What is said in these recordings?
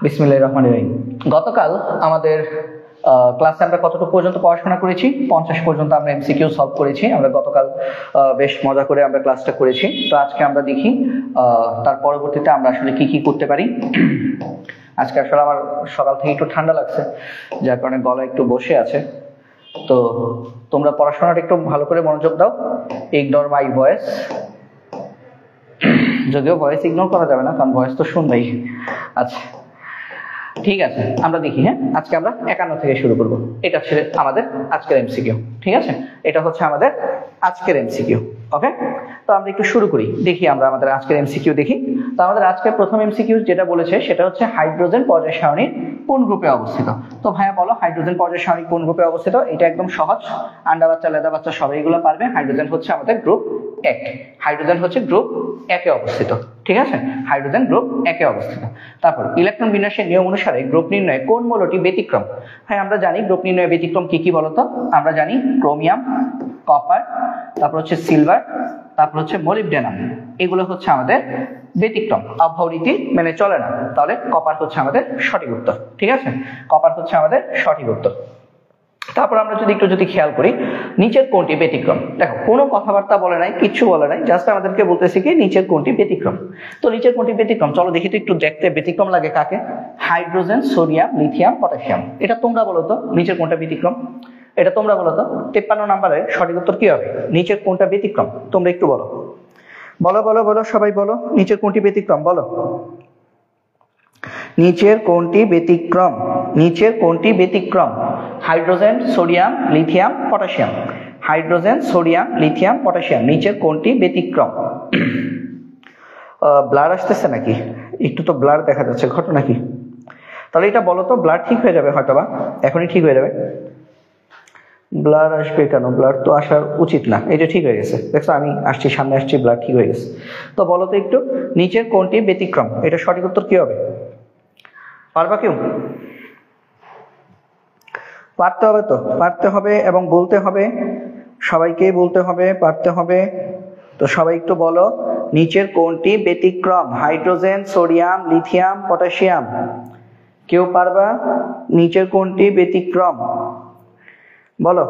বিসমিল্লাহির রহমানির রহিম। গতকাল আমাদের ক্লাসে আমরা কতটুকু পর্যন্ত পড়াশোনা করেছি? 50 পর্যন্ত আমরা এমসিকিউ সলভ করেছি। আমরা গতকাল বেশ মজা করে আমরা ক্লাসটা করেছি। তো আজকে আমরা দেখি তার পরবর্তীতে আমরা আসলে কি কি করতে পারি। আজকে আসলে আমার সকাল থেকে একটু ঠান্ডা লাগছে, যার কারণে গলা একটু বসে আছে। তো তোমরা পড়াশোনাটা একটু ভালো করে মনোযোগ দাও। ইগনোর মাই ভয়েস, যদিও ভয়েস ইগনোর করা যাবে না, কারণ ভয়েস তো শুনবেই। আচ্ছা ঠিক আছে, আমরা দেখি। হ্যাঁ, আজকে আমরা 51 থেকে শুরু করব। এটা হচ্ছে আমাদের আজকের এমসিকিউ। ঠিক আছে, এটা হচ্ছে আমাদের আজকের এমসিকিউ। ওকে, তো আমরা একটু শুরু করি, দেখি আমরা আমাদের আজকের এমসিকিউ দেখি। তো আমাদের আজকের প্রথম এমসিকিউ যেটা বলেছে সেটা হচ্ছে হাইড্রোজেন পর্যায় সারণীর কোন গ্রুপে অবস্থিত। তো ভাইয়া বলো, হাইড্রোজেন পর্যায় সারণী কোন গ্রুপে অবস্থিত? এটা একদম সহজ, আন্ডা বাচ্চা লেদা বাচ্চা সবাই এগুলো পারবে। হাইড্রোজেন হচ্ছে আমাদের গ্রুপ 1। হাইড্রোজেন হচ্ছে গ্রুপ 1 অবস্থিত। ঠিক আছে, হাইড্রোজেন গ্রুপ 1 অবস্থিত। তারপর ইলেকট্রন বিন্যাসের নিয়ম অনুসারে গ্রুপ নির্ণয়ে কোন মৌলটি ব্যতিক্রম? হ্যাঁ, আমরা জানি গ্রুপ নির্ণয়ে ব্যতিক্রম কি কি বলতো? আমরা জানি ক্রোমিয়াম, কপার, তারপর হচ্ছে সিলভার, তারপর হচ্ছে মলিবডেনাম। এগুলো হচ্ছে আমাদের ব্যতিক্রম, আবহাওয়া রীতি মেনে চলে না। তাহলে কপার হচ্ছে আমাদের সঠিক উত্তর। ঠিক আছে, কপার হচ্ছে আমাদের সঠিক উত্তর। তারপর আমরা যদি খেয়াল করি, নিচের কোনটি ব্যতিক্রম? দেখো, কোনো কথাবার্তা বলে নাই, কিচ্ছু বলে নাই, জাস্ট আমাদেরকে বলতেছি কি নিচের কোনটি ব্যতিক্রম। তো নিচের কোনটি ব্যতিক্রম, চলো দেখি তো একটু দেখতে ব্যতিক্রম লাগে কাকে। Hydrogen, sodium, lithium, potassium. এটা তোমরা বলো তো নিচের কোনটা ব্যতিক্রম? এটা তোমরা বলো তো। 53 নম্বরের সঠিক উত্তর কি হবে? নিচের কোনটা ব্যতিক্রম? তোমরা একটু বলো, বলো বলো বলো, সবাই বলো, নিচের কোনটি ব্যতিক্রম বলো। নিচের কোনটি ব্যতিক্রম? নিচের কোনটি ব্যতিক্রম? Hydrogen, sodium, lithium, potassium. Hydrogen, sodium, lithium, potassium. নিচের কোনটি ব্যতিক্রম? ব্লার আসতেছে নাকি? একটু তো ব্লার দেখা যাচ্ছে, ঘটনা কি? তাহলে এটা বলো তো, ব্লার ঠিক হয়ে যাবে হয়তো বা, এখনই ঠিক হয়ে যাবে। ব্লার আসবে কেন? ব্লার তো আসার উচিত না। এটা ঠিক হয়ে গেছে, দেখছো আমি আসছি, সামনে আসছি, ব্লার ঠিক হয়ে গেছে। তো বলো তো একটু, নিচের কোনটি ব্যতিক্রম? এটা সঠিক উত্তর কি হবে? পারবা কেউ? পারতে হবে তো, পারতে হবে এবং বলতে হবে, সবাইকেই বলতে হবে, পারতে হবে। তো সবাই একটু বলো, নিচের কোনটি ব্যতিক্রম? Hydrogen, sodium, lithium, potassium. কেউ পারবা? নিচের কোনটি ব্যতিক্রম বলো।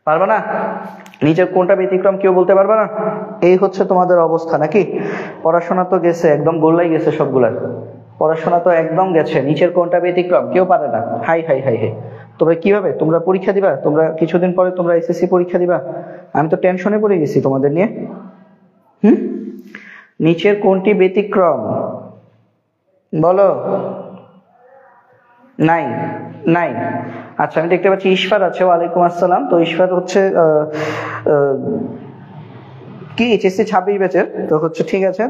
পারবা না? নিচের কোনটা ব্যতিক্রম কেউ বলতে পারবা না? এই হচ্ছে তোমাদের অবস্থা নাকি? পড়াশোনা তো গেছে, একদম গোল্লাই গেছে সবগুলার। পড়াশোনা তো একদম গেছে, নিচের কোনটা ব্যতিক্রম কেউ পারে না। হাই হাই হাই হাই, তোমরা কিভাবে, তোমরা পরীক্ষা দিবা? তোমরা কিছুদিন পরে তোমরা এসএসসি পরীক্ষা দিবা। আমি তো টেনশনে পড়ে গেছি তোমাদের নিয়ে। নিচের কোনটি ব্যতিক্রম বলো। নাই নাই। আচ্ছা, আমি দেখতে পাচ্ছি ইশফার আছে। ওয়ালাইকুম আসসালাম। তো ইশফার হচ্ছে কি এইচএসসি 26 ব্যাচের। তো হচ্ছে ঠিক আছে,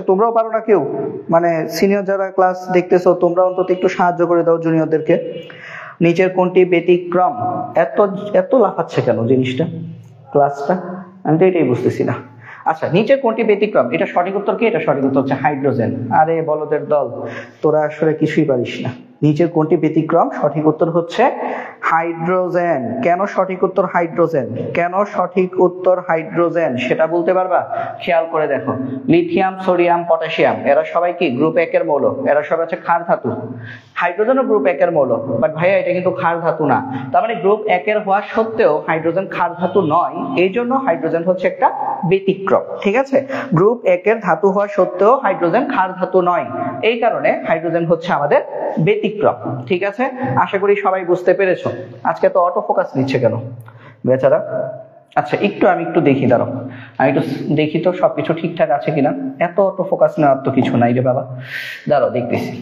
তোমরাও পারো না কেউ? মানে সিনিয়র যারা ক্লাস দেখতেছো, তোমরা অন্তত একটু সাহায্য করে দাও জুনিয়রদেরকে। নিচের কোনটি ব্যতিক্রম? এত এত লাফাচ্ছে কেন জিনিসটা, ক্লাসটা? আমি তো এটাই বুঝতেছি না। আচ্ছা, নিচের কোনটি ব্যতিক্রম? এটা সঠিক উত্তর কি? এটা সঠিক উত্তর হচ্ছে হাইড্রোজেন। আরে বলদের দল, তোরা আসলে কিছুই পারিস না। নিচের কোনটি ব্যতিক্রম? সঠিক উত্তর হচ্ছে হাইড্রোজেন। কেন সঠিক উত্তর হাইড্রোজেন? কেন সঠিক উত্তর হাইড্রোজেন সেটা বলতে পারবা? খেয়াল করে দেখো, লিথিয়াম, সোডিয়াম, পটাশিয়াম এরা সবাই কি গ্রুপ 1 এর মৌল। এরা সবাই হচ্ছে ক্ষার ধাতু। হাইড্রোজেনও গ্রুপ 1 এর মৌল, বাট ভাইয়া এটা কিন্তু ক্ষার ধাতু না। তার মানে গ্রুপ 1 এর হওয়া সত্ত্বেও হাইড্রোজেন ক্ষার ধাতু নয়, এই জন্য হাইড্রোজেন হচ্ছে একটা ব্যতিক্রম। ঠিক আছে, গ্রুপ 1 এর ধাতু হওয়া সত্ত্বেও হাইড্রোজেন ক্ষার ধাতু নয়, এই কারণে হাইড্রোজেন হচ্ছে আমাদের ব্যতিক্রম। ঠিক আছে, আশা করি সবাই বুঝতে পেরেছো। আজকে তো অটো ফোকাস নিচ্ছে কেন বেচারা? আচ্ছা, আমি একটু দেখি, দাঁড়াও, আমি একটু দেখি তো সবকিছু ঠিকঠাক আছে কিনা। এত অটো ফোকাস নেওয়ার তো কিছু নাই রে বাবা, দাঁড়াও দেখতেছি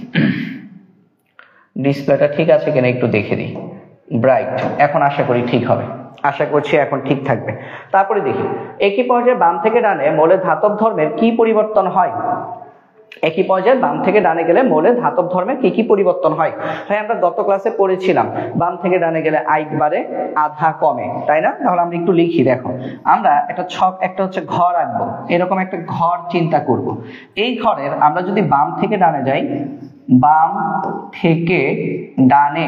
ডিসপ্লেটা ঠিক আছে কিনা, একটু দেখে দিই। ব্রাইট, এখন আশা করি ঠিক হবে, আশা করছি এখন ঠিক থাকবে। তারপরে দেখি, একই পর্যায়ে বাম থেকে ডানে মৌলের ধাতব ধর্মের কি পরিবর্তন হয়? একই পর্যায়ে বাম থেকে ডানে গেলে মৌলের ধাতব ধর্মের কি কি পরিবর্তন হয়? ভাই আমরা গত ক্লাসে পড়েছিলাম বাম থেকে ডানে গেলে আয়িক বাড়ে, আধা কমে, তাই না? তাহলে আমরা একটু লিখি। দেখো, আমরা একটা ছক, একটা হচ্ছে ঘর আঁকবো, এরকম একটা ঘর চিন্তা করব। এই ঘরের আমরা যদি বাম থেকে ডানে যাই, বাম থেকে ডানে,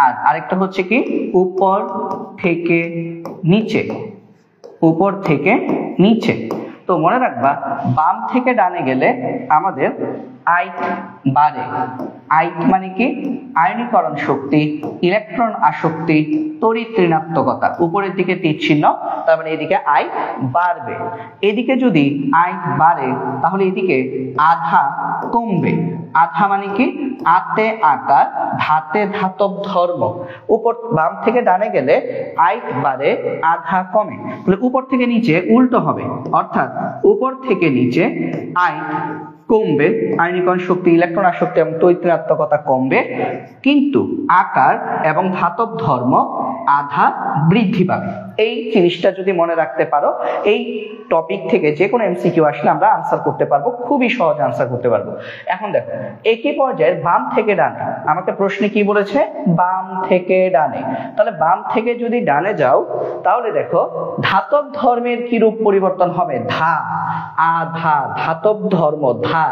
আর আরেকটা হচ্ছে কি উপর থেকে নিচে, উপর থেকে নিচে। তো মনে রাখবা বাম থেকে ডানে গেলে আমাদের আইট বাড়ে। আইট মানে কি? আয়নীকরণ শক্তি, ইলেকট্রন আসক্তি, তড়িৎ ঋণাত্মকতা। উপরের দিকে তীর চিহ্ন, তার মানে এদিকে আইট বাড়বে। এদিকে যদি আইট বাড়ে তাহলে এদিকে আধা কমবে। আধা মানে কি? আতে আকার, ধাতে ধাতব ধর্ম। উপর বাম থেকে ডানে গেলে আইট বাড়ে, আধা কমে। তাহলে উপর থেকে নিচে উল্টো হবে, অর্থাৎ উপর থেকে নিচে আইট কমবে, আয়নীকরণ শক্তি, ইলেকট্রন আসক্তি এবং তড়িৎ ঋণাত্মকতা কমবে, কিন্তু আকার এবং ধাতব ধর্ম আধা বৃদ্ধি পাবে। এই জিনিসটা যদি মনে রাখতে পারো, এই টপিক থেকে যে কোনো এমসিকিউ আসলে আমরা আনসার করতে পারবো, খুবই সহজে আনসার করতে পারবো। এখন দেখো একই পর্যায়ে বাম থেকে ডানে, আমাকে প্রশ্নে কি বলেছে? বাম থেকে ডানে। তাহলে বাম থেকে যদি ডানে যাও তাহলে দেখো ধাতব ধর্মের কি রূপ পরিবর্তন হবে? ধা, আধা, ধাতব ধর্ম ধা।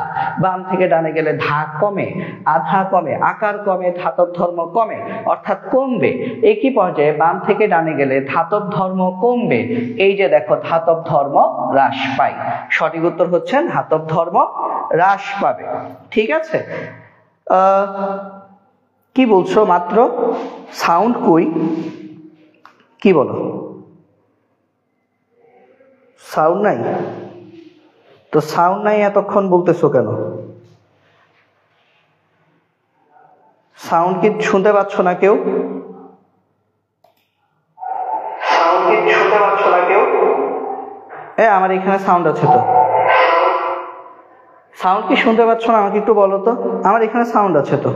বাম থেকে ডানে গেলে ধা কমে, আধা কমে, আকার কমে, ধাতব ধর্ম কমে, অর্থাৎ কমবে। একই পর্যায়ে বাম থেকে ডানে গেলে ধাতব ধর্ম কমবে, এই যে দেখো ধাতব ধর্ম হ্রাস পায়। সঠিক উত্তর হচ্ছে ধাতব ধর্ম হ্রাস পাবে। ঠিক আছে, কি বলছো? মাত্র সাউন্ড কই? কি বলো? সাউন্ড নাই? তো সাউন্ড নাই এতক্ষণ বলতেছো কেন? সাউন্ড কি শুনতে পাচ্ছ না কেউ? সাউন্ড কি শুনতে পাচ্ছ না কেউ? আমার এখানে সাউন্ড আছে তো। সাউন্ড কি শুনতে পাচ্ছ না? আমাকে একটু বলো তো। আমার এখানে সাউন্ড আছে তো।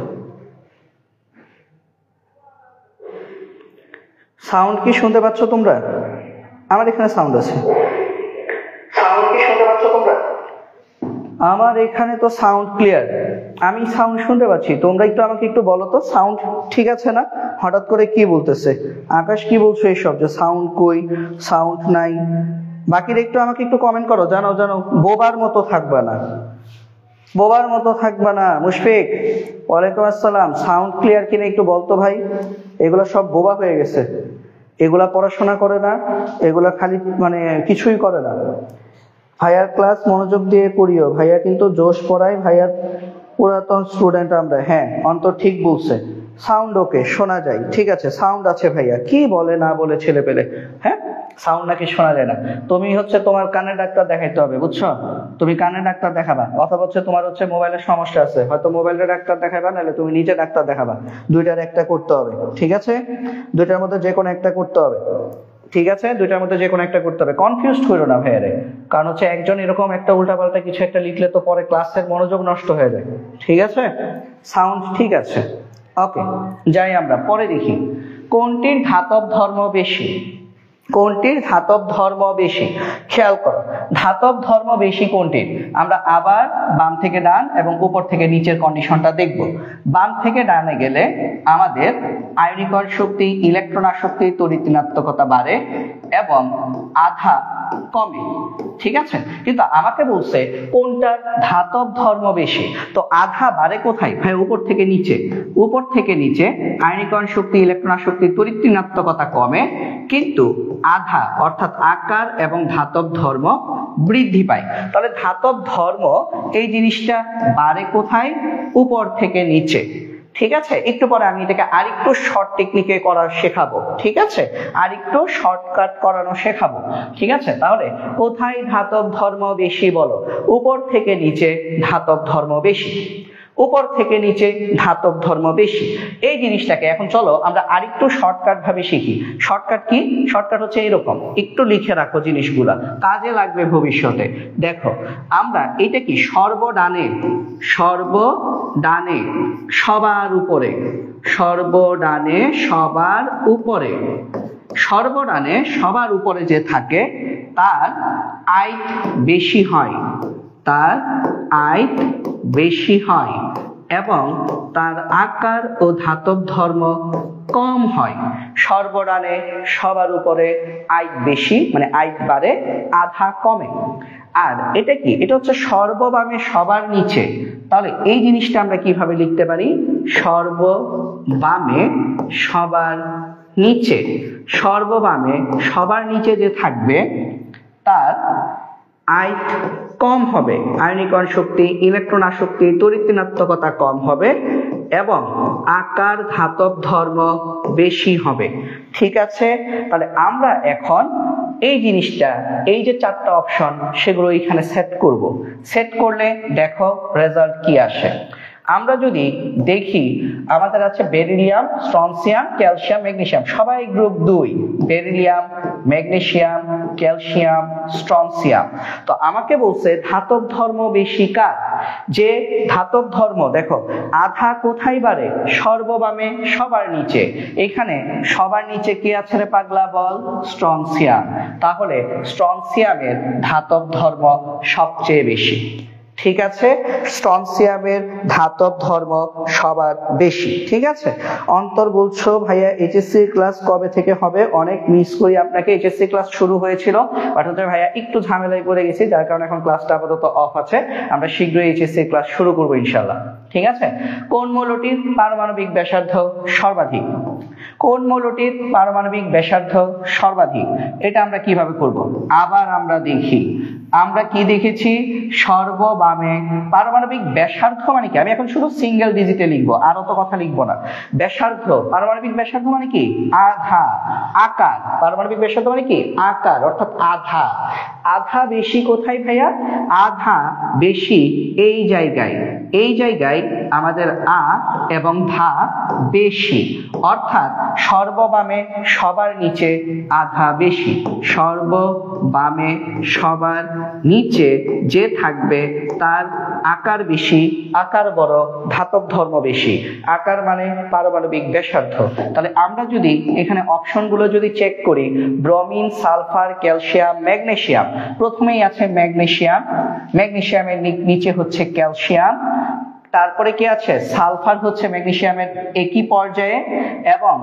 সাউন্ড কি শুনতে পাচ্ছ তোমরা? আমার এখানে সাউন্ড আছে। সাউন্ড কি শুনতে পাচ্ছ তোমরা? আমার এখানে তো সাউন্ড ক্লিয়ার, আমি সাউন্ড শুনতে পাচ্ছি। তোমরা একটু আমাকে একটু বলো তো, সাউন্ড ঠিক আছে না? হঠাৎ করে কি বলতেছে আকাশ? কি বলছো এইসব যে সাউন্ড কই, সাউন্ড নাই? বাকিরা একটু আমাকে একটু কমেন্ট করো। জানো জানো, বোবার মতো থাকবা না, বোবার মতো থাকবা না। মুশফিক, ওয়ালাইকুম আসসালাম। সাউন্ড ক্লিয়ার কিনা একটু বলতো ভাই। এগুলা সব বোবা হয়ে গেছে, এগুলা পড়াশোনা করে না, এগুলা খালি মানে কিছুই করে না। ভাইয়ার ক্লাস মনোযোগ দিয়ে করিও, ভাইয়া কিন্তু জোশ পড়ায়, ভাইয়ার পুরাতন স্টুডেন্ট আমরা। হ্যাঁ, অন্তর ঠিক বলছে, সাউন্ড ওকে, শোনা যায়। ঠিক আছে, সাউন্ড আছে ভাইয়া। কি বলে না বলে ছেলে পেলে, হ্যাঁ সাউন্ড নাকি শোনা যায় না? তুমি হচ্ছে তোমার কানের ডাক্তার দেখাইতে হবে, বুঝছো? তুমি কানের ডাক্তার দেখাবা, অথবা হচ্ছে তোমার হচ্ছে মোবাইলের সমস্যা আছে, হয়তো মোবাইলের ডাক্তার দেখাবা, নাহলে তুমি নিজে ডাক্তার দেখাবা। দুইটার একটা করতে হবে, ঠিক আছে? দুইটার মধ্যে যে কোনো একটা করতে হবে, ঠিক আছে? দুইটার মধ্যে যে কোনো একটা করতে হবে। কনফিউজ করো না ভাইয়ারে, কারণ হচ্ছে একজন এরকম একটা উল্টাপাল্টা কিছু একটা লিখলে তো পরে ক্লাসের মনোযোগ নষ্ট হয়ে যায়। ঠিক আছে, সাউন্ড ঠিক আছে, ওকে। যাই আমরা পরে দেখি, কোনটির ধাতব ধর্ম বেশি? কোনটির ধাতব ধর্ম বেশি? খেয়াল করো, ধাতব ধর্ম বেশি কোনটির? আমরা আবার বাম থেকে ডান এবং উপর থেকে নিচের কন্ডিশনটা দেখব। বাম থেকে ডানে গেলে আমাদের আয়নীকরণ শক্তি, ইলেকট্রন আসক্তি, তড়িৎ ঋণাত্মকতা বাড়ে এবং আধা কমে। ঠিক আছে, কিন্তু আমাকে বলছে কোনটার ধাতব ধর্ম বেশি। তো আধা বাড়ে কোথায় ভাই? উপর থেকে নিচে। উপর থেকে নিচে আয়নীকরণ শক্তি, ইলেকট্রন আসক্তি, তড়িৎ ঋণাত্মকতা কমে, কিন্তু আধা অর্থাৎ আকার এবং ধাতব ধর্ম বৃদ্ধি পায়। তাহলে ধাতব ধর্ম এই জিনিসটা বাড়ে কোথায়? উপর থেকে নিচে। ঠিক আছে, একটু পরে আমি এটাকে আরেকটু শর্ট টেকনিকে করা শেখাবো। ঠিক আছে, আরেকটু শর্টকাট করানো শেখাবো। ঠিক আছে, তাহলে কোথায় ধাতব ধর্ম বেশি বলো? উপর থেকে নিচে ধাতব ধর্ম বেশি, উপর থেকে নিচে ধাতব ধর্ম বেশি। এই জিনিসটাকে এখন চলো আমরা আরেকটু শর্টকাট ভাবে শিখি। Shortcut key? শর্টকাট হচ্ছে এরকম, একটু লিখে রাখো জিনিসগুলা, কাজে লাগবে ভবিষ্যতে। দেখো আমরা এটা কি, সর্বডানে, সর্বডানে সবার উপরে, সর্বডানে সবার উপরে, সর্বডানে সবার উপরে যে থাকে তার আইট বেশি হয়, তার আইট বেশি হয় এবং তার আকার ও ধাতব ধর্ম কম হয়। সর্বডানে সবার উপরে আইট বেশি, মানে আইট বাড়ে, আধা কমে। আর এটা কি? এটা হচ্ছে সর্ববামে সবার নিচে। তাহলে এই জিনিসটা আমরা কিভাবে লিখতে পারি? সর্ববামে সবার নিচে, সর্ববামে সবার নিচে যে থাকবে তার আয়ত কম হবে, আয়নীকরণ শক্তি, ইলেকট্রন আসক্তি, তড়িৎ ঋণাত্মকতা কম হবে এবং আকার ধাতব ধর্ম বেশি হবে। ঠিক আছে, তাহলে আমরা এখন এই জিনিসটা, এই যে চারটা অপশন সেগুলো এখানে সেট করব। সেট করলে দেখো রেজাল্ট কি আসে। আমরা যদি দেখি আমাদের আছে বেরিলিয়াম, স্ট্রনসিয়াম, ক্যালসিয়াম, ম্যাগনেসিয়াম, সবাই group 2। Beryllium, magnesium, calcium, strontium. তো আমাকে বলছে ধাতব ধর্ম বেশি কার? যে ধাতব ধর্ম দেখো আধা কোথায় বাড়ে? সর্ববামে, সবার নিচে। এখানে সবার নিচে কি আছে রে পাগলা বল? স্ট্রনসিয়াম। তাহলে স্ট্রনসিয়ামের ধাতব ধর্ম সবচেয়ে বেশি। ঠিক আছে, স্ট্রনসিয়ামের ধাতব ধর্ম সবার বেশি। ঠিক আছে, অন্তর বলছো ভাইয়া এইচএসসি ক্লাস কবে থেকে হবে? অনেক মিস করি আপনাকে, এইচএসসি ক্লাস শুরু হয়েছিল বাট হচ্ছে ভাইয়া একটু ঝামেলায় পড়ে গেছি, যার কারণে এখন ক্লাসটা আপাতত অফ আছে। আমরা শীঘ্রই এইচএসসি ক্লাস শুরু করবো ইনশাআল্লাহ। ঠিক আছে, কোন মৌলটির পারমাণবিক ব্যাসার্ধ সর্বাধিক? কোন মৌলটির পারমাণবিক ব্যাসার্ধ সর্বাধিক? এটা আমরা কিভাবে করব? আবার আমরা দেখি, আমরা কি দেখেছি? সর্ববামে পারমাণবিক ব্যাসার্ধ মানে কি? আমি এখন শুধু সিঙ্গেল ডিজিটে লিখবো, আর অত কথা লিখবো না। ব্যাসার্ধ, পারমাণবিক ব্যাসার্ধ মানে কি? আধা। আকার, পারমাণবিক ব্যাসার্ধ মানে কি? আকার, অর্থাৎ আধা। আধা বেশি কোথায় ভাইয়া? আধা বেশি এই জায়গায়, এই জায়গায় আমাদের আ এবং ধা বেশি, অর্থাৎ সর্ববামে সবার নিচে আধা বেশি। সর্ববামে সবার নিচে যে থাকবে তার আকার বেশি, আকার বড়, ধাতব ধর্ম বেশি। আকার মানে পারমাণবিক ব্যাসার্ধ। তাহলে আমরা যদি এখানে অপশনগুলো যদি চেক করি, ব্রোমিন, সালফার, ক্যালসিয়াম, ম্যাগনেসিয়াম, প্রথমেই আছে ম্যাগনেসিয়াম, ম্যাগনেসিয়ামের নিচে হচ্ছে ক্যালসিয়াম, তারপরে কি আছে? সালফার হচ্ছে ম্যাগনেসিয়ামের একই পর্যায়ে, এবং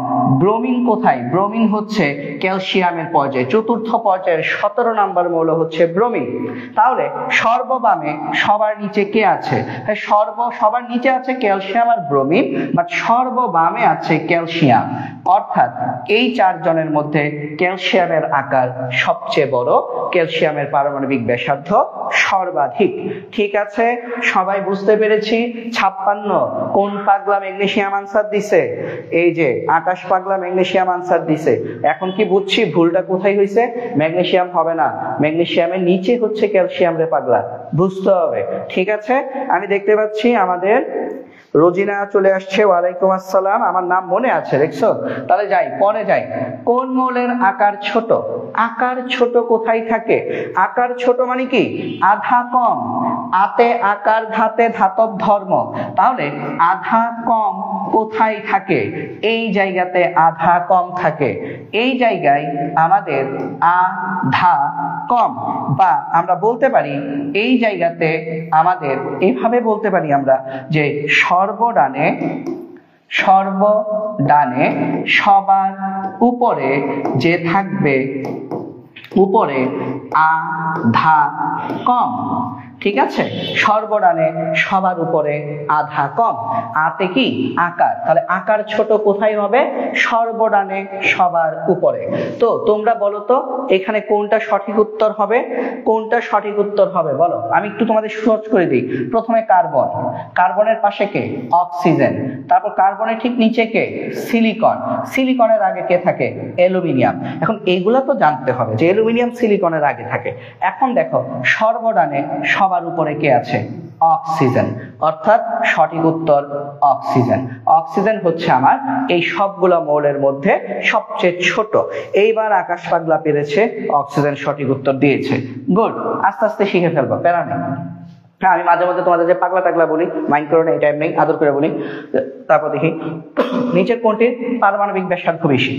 ব্রোমিন কোথায়? ব্রোমিন হচ্ছে ক্যালসিয়ামের পর্যায়ে, চতুর্থ পর্যায়ের 17 নম্বর মৌল হচ্ছে ব্রোমিন। তাহলে সর্ববামে সবার নিচে কে আছে? সবার নিচে আছে ক্যালসিয়াম আর ব্রোমিন, বাট সর্ববামে আছে ক্যালসিয়াম, অর্থাৎ এই চারজনের মধ্যে ক্যালসিয়ামের আকার সবচেয়ে বড়, ক্যালসিয়ামের পারমাণবিক ব্যাসার্ধ সর্বাধিক। ঠিক আছে, সবাই বুঝতে পেরেছি? 56 কোন পাগলা ম্যাগনেসিয়াম আনসার দিছে? এই যে আকাশ পাগলা ম্যাগনেসিয়াম আনসার দিছে। এখন কি বুঝছি ভুলটা কোথায় হয়েছে? ম্যাগনেসিয়াম হবে না, ম্যাগনেসিয়ামের নিচে হচ্ছে ক্যালসিয়াম রে পাগলা, বুঝতে হবে। ঠিক আছে, আমি দেখতে পাচ্ছি আমাদের রোজিনা চলে আসছে। ওয়ালাইকুম আসসালাম, আমার নাম মনে আছে দেখছো? তাহলে যাই পরে যাই। কোন মৌলের আকার ছোট? আকার ছোট কোথায় থাকে? আকার ছোট মানে কি? আধা কম। আতে আকার, ধাতে ধাতব ধর্ম। তাহলে আধা কম কোথায় থাকে? এই জায়গাতে আধা কম থাকে, এই জায়গায় আমাদের আধা কম, বা আমরা বলতে পারি এই জায়গাতে আমাদের এইভাবে বলতে পারি আমরা যে সর্বডানে সবার উপরে যে থাকবে, উপরে আধা কম। ঠিক আছে, সর্বডানে সবার উপরে আধা কম। আতে কি? আকার, তাহলে আকার ছোট কোথায় হবে? সর্বডানে সবার উপরে। তো তোমরা বলো তো এখানে কোনটা সঠিক উত্তর হবে? কোনটা সঠিক উত্তর হবে বলো? আমি একটু তোমাদের সহজ করে দিই। প্রথমে কার্বন, কার্বনের পাশে কে? অক্সিজেন। তারপর কার্বনের ঠিক নিচে কে? সিলিকন। সিলিকনের আগে কে থাকে? অ্যালুমিনিয়াম। এখন এইগুলা তো জানতে হবে যে অ্যালুমিনিয়াম সিলিকনের আগে থাকে। এখন দেখো সর্বডানে সবার উপরে কে আছে? অক্সিজেন, অর্থাৎ সঠিক উত্তর অক্সিজেন। অক্সিজেন হচ্ছে আমার এই সবগুলো মৌলের মধ্যে সবচেয়ে ছোট। এইবার আকাশ পাগলা পেরেছে, অক্সিজেন সঠিক উত্তর দিয়েছে। গুড, আস্তে আস্তে শিখে ফেলবো, প্যারা নেই। হ্যাঁ, আমি মাঝে মধ্যে তোমাদের যে পাগলা টাগলা বলি, মাইন্ড করো না, এই টাইম নেই, আদর করে বলি। তারপর দেখি নিচের কোনটির পারমাণবিক ব্যাসার্ধ বেশি?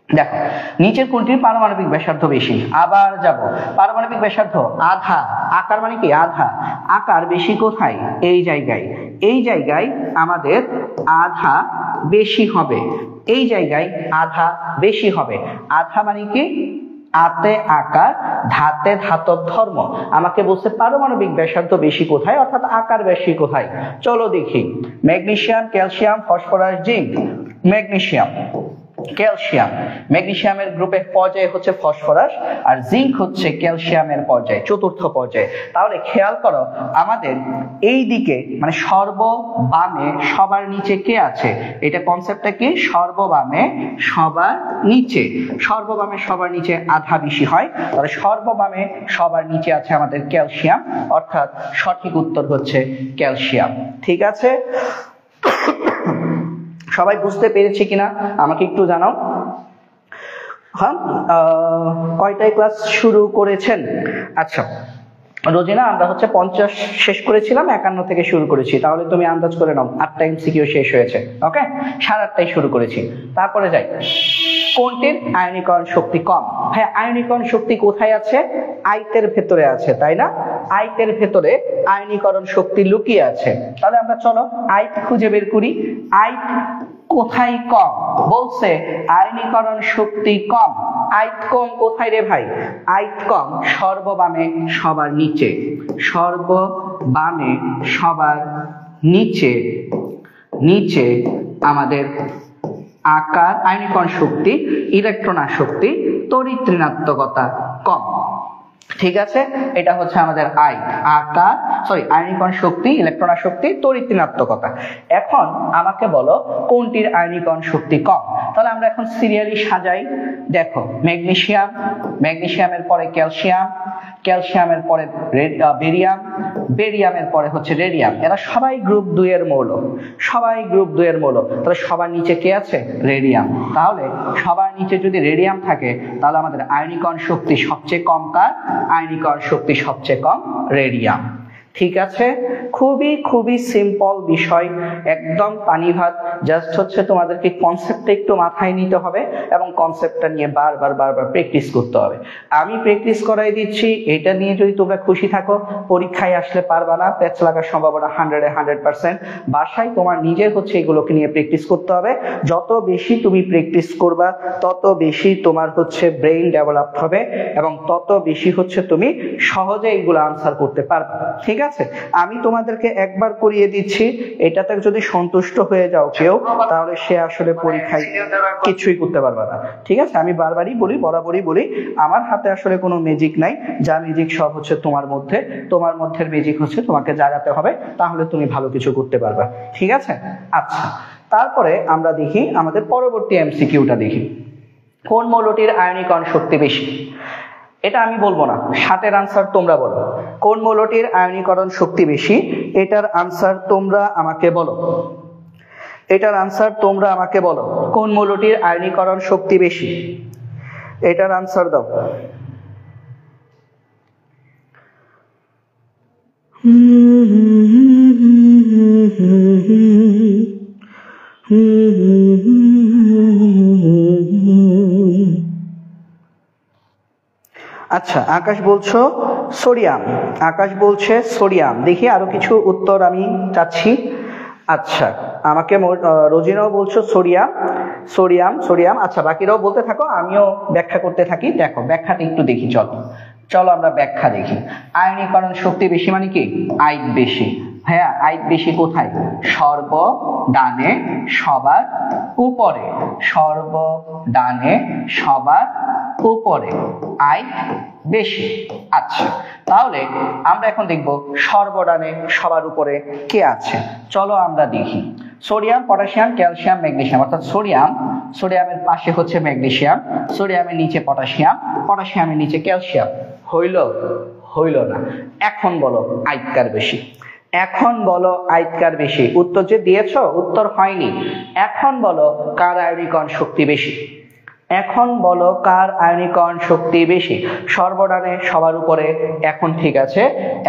দেখো নিচের কোনটির পারমাণবিক ব্যাসার্ধ বেশি? আবার যাব, পারমাণবিক ব্যাসার্ধ আধা, আকার মানে কি? আধা। আকার বেশি কোথায়? এই জায়গায়, এই জায়গায় আমাদের আধা বেশি হবে, এই জায়গায় আধা বেশি হবে। আধা মানে কি? আতে আকার, ধাতে ধাতব ধর্ম। আমাকে বলছে পারমাণবিক ব্যাসার্ধ বেশি কোথায়, অর্থাৎ আকার বেশি কোথায়। চলো দেখি, magnesium, calcium, phosphorus, zinc. Magnesium, calcium. ম্যাগনেসিয়ামের গ্রুপের পর্যায়ে হচ্ছে ফসফরাস, আর জিঙ্ক হচ্ছে ক্যালসিয়ামের পর্যায়ে, চতুর্থ পর্যায়ে। তাহলে খেয়াল করো আমাদের এই দিকে মানে সর্ববামে সবার নিচে কে আছে, এটা কনসেপ্টটা কি, সর্ববামে সবার নিচে, সর্ববামে সবার নিচে আধা বেশি হয়, তাহলে সর্ববামে সবার নিচে আছে আমাদের ক্যালসিয়াম, অর্থাৎ সঠিক উত্তর হচ্ছে ক্যালসিয়াম। ঠিক আছে, সবাই বুঝতে পেরেছি কিনা আমাকে একটু জানাও। হ্যাঁ, কয়টায় ক্লাস শুরু করেছেন? আচ্ছা রোজিনা, আমরা হচ্ছে 50 শেষ করেছিলাম, 51 থেকে শুরু করেছি, তাহলে তুমি আন্দাজ করে নাও 8টা এমসিকিউ শেষ হয়েছে। ওকে, 8:30টায় শুরু করেছি। তারপরে যাই, কোনটির আয়নীকরণ শক্তি কম? হ্যাঁ, আয়নীকরণ শক্তি কোথায় আছে? আয়তের ভেতরে আছে, তাই না? আয়তের ভেতরে আয়নীকরণ শক্তি লুকিয়ে আছে। তাহলে আমরা চলো আয়ত খুঁজে বের করি। আয়ত কোথায় কম? বলছে আয়নীকরণ শক্তি কম। আয়ত কম কোথায় রে ভাই? আয়ত কম সর্ববামে সবার নিচে, সর্ববামে সবার নিচে, নিচে আমাদের আকার, আয়নীকরণ শক্তি, ইলেকট্রন আসক্তি, তড়িৎ ঋণাত্মকতা কম। ঠিক আছে, এটা হচ্ছে আমাদের আকার, আয়নীকরণ শক্তি, ইলেকট্রন আসক্তি, তড়িৎ ঋণাত্মকতা। এখন আমাকে বলো কোনটির আয়নীকরণ শক্তি কম? তাহলে আমরা এখন সিরিয়ালি সাজাই। দেখো, ম্যাগনেসিয়াম, ম্যাগনেসিয়ামের পরে ক্যালসিয়াম, ক্যালসিয়ামের পরে বেরিয়াম, বেরিয়ামের পরে হচ্ছে রেডিয়াম। এরা সবাই গ্রুপ 2 এর মৌল, সবাই গ্রুপ 2 এর মৌল। তাহলে সবার নিচে কে আছে? রেডিয়াম। তাহলে সবার নিচে যদি রেডিয়াম থাকে তাহলে আমাদের আয়নীকরণ শক্তি সবচেয়ে কম কার? আয়নীকরণ শক্তি সবচেয়ে কম রেডিয়াম। ঠিক আছে, খুবই খুবই সিম্পল বিষয়, একদম পানি ভাত। জাস্ট হচ্ছে তোমাদেরকে কনসেপ্টটা একটু মাথায় নিতে হবে এবং কনসেপ্টটা নিয়ে বারবার বারবার প্র্যাকটিস করতে হবে। আমি প্র্যাকটিস করাই দিচ্ছি, এটা নিয়ে যদি তোমরা খুশি থাকো, পরীক্ষায় আসলে পারবা না, প্যাচ লাগার সম্ভাবনা 100%। বাসায় তোমার নিজের হচ্ছে এগুলোকে নিয়ে প্র্যাকটিস করতে হবে। যত বেশি তুমি প্র্যাকটিস করবা তত বেশি তোমার হচ্ছে ব্রেইন ডেভেলপ হবে এবং তত বেশি হচ্ছে তুমি সহজে এগুলো আনসার করতে পারবা। ঠিক আছে, আমি তোমাদেরকে একবার করিয়ে দিচ্ছি, এটাতে যদি সন্তুষ্ট হয়ে যাও কেউ, তাহলে সে আসলে পরীক্ষায় কিছুই করতে পারবে না। ঠিক আছে, আমি বারবারই বলি, বরাবরই বলি, আমার হাতে আসলে কোনো ম্যাজিক নাই, যা ম্যাজিক সব হচ্ছে তোমার মধ্যে, তোমার মধ্যে ম্যাজিক হচ্ছে তোমাকে জাগাতে হবে, তাহলে তুমি ভালো কিছু করতে পারবে। ঠিক আছে, আচ্ছা তারপরে আমরা দেখি আমাদের পরবর্তী এমসিকিউটা দেখি, কোন মৌলটির আয়নীকরণ শক্তি বেশি? এটা আমি বলবো না, 7 আনসার তোমরা বলো। কোন মৌলটির আয়নীকরণ শক্তি বেশি? এটার আনসার তোমরা আমাকে বলো, এটার আনসার তোমরা আমাকে বলো। কোন মৌলটির আয়নীকরণ শক্তি বেশি? এটার আনসার দাও। আচ্ছা, আকাশ বলছো সোডিয়াম, আকাশ বলছে সোডিয়াম। দেখি আরো কিছু উত্তর আমি চাচ্ছি। আচ্ছা, আমাকে রোজিনাও বলছো সোডিয়াম, সোডিয়াম, সোডিয়াম। আচ্ছা, বাকিরাও বলতে থাকো, আমিও ব্যাখ্যা করতে থাকি। দেখো ব্যাখ্যাটা একটু দেখি, চলো চলো আমরা ব্যাখ্যা দেখি। আয়নীকরণ শক্তি বেশি মানে কি? আয়ত বেশি। হ্যাঁ, আয়ত বেশি কোথায়? সর্বডানে সবার উপরে, সর্বডানে সবার উপরে আয়ত বেশি। আচ্ছা, তাহলে আমরা এখন দেখব সর্বডানে সবার উপরে কে আছে। চলো আমরা দেখি, সোডিয়াম, পটাশিয়াম, ক্যালসিয়াম, ম্যাগনেসিয়াম। অর্থাৎ সোডিয়াম, সোডিয়ামের পাশে হচ্ছে ম্যাগনেসিয়াম, সোডিয়ামের নিচে পটাশিয়াম, পটাশিয়ামের নিচে ক্যালসিয়াম। হইল? হইল না। এখন বলো আয়তকার বেশি, এখন বলো আয়তকার বেশি। উত্তর যে দিয়েছ, উত্তর হয়নি। এখন বলো কার আয়নীকরণ শক্তি বেশি? এখন বলো কার আয়নীকরণ শক্তি বেশি? সর্বডানে সবার উপরে। এখন ঠিক আছে,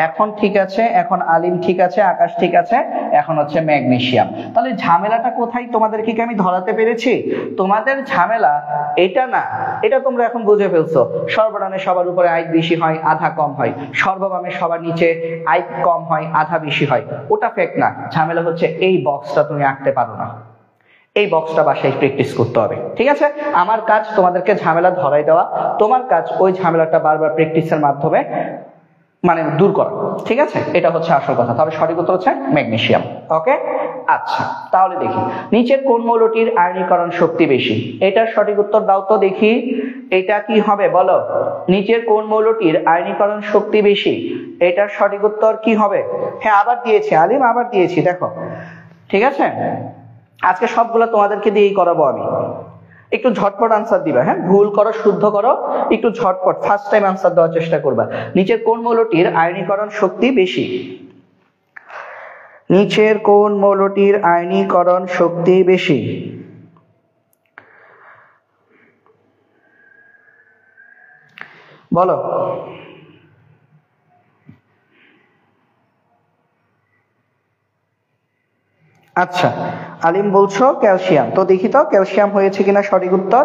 এখন ঠিক আছে, এখন আলিম ঠিক আছে, আকাশ ঠিক আছে, এখন হচ্ছে ম্যাগনেসিয়াম। তাহলে ঝামেলাটা কোথায় তোমাদেরকে কি আমি ধরাতে পেরেছি? তোমাদের ঝামেলা এটা না, এটা তোমরা এখন বুঝে ফেলছো। সর্বডানে সবার উপরে আয়ত বেশি হয়, আধা কম হয়। সর্ববামে সবার নিচে আয়ত কম হয়, আধা বেশি হয়। ওটা ফেক না, ঝামেলা হচ্ছে এই বক্সটা তুমি আঁকতে পারো না। এই বক্সটা বাসায় প্র্যাকটিস করতে হবে। ঠিক আছে, আমার কাজ তোমাদেরকে ঝামেলা ধরাই দেওয়া, তোমার কাজ ওই ঝামেলাটা বারবার প্র্যাকটিসের মাধ্যমে মানে দূর করা, ঠিক আছে, এটা হচ্ছে আসল কথা। তাহলে সঠিক উত্তর হচ্ছে ম্যাগনেসিয়াম। ওকে, আচ্ছা তাহলে দেখি নিচের কোন মৌলটির আয়নীকরণ শক্তি বেশি। এটার সঠিক উত্তর দাও তো দেখি, এটা কি হবে বলো? নিচের কোন মৌলটির আয়নীকরণ শক্তি বেশি, এটার সঠিক উত্তর কি হবে? হ্যাঁ আবার দিয়েছি আলিম, আবার দিয়েছি, দেখো ঠিক আছে। আজকে সবগুলো তোমাদেরকে দিয়েই করাবো আমি। একটু ঝটপট আনসার দিবা, হ্যাঁ ভুল করো শুদ্ধ করো, একটু ঝটপট ফার্স্ট টাইম আনসার দেওয়ার চেষ্টা করবা। নিচের কোন মৌলটির আয়নীকরণ শক্তি বেশি? নিচের কোন মৌলটির আয়নীকরণ শক্তি বেশি? বলো। আচ্ছা আলিম বলছো ক্যালসিয়াম, তো দেখি তো ক্যালসিয়াম হয়েছে কিনা সঠিক উত্তর।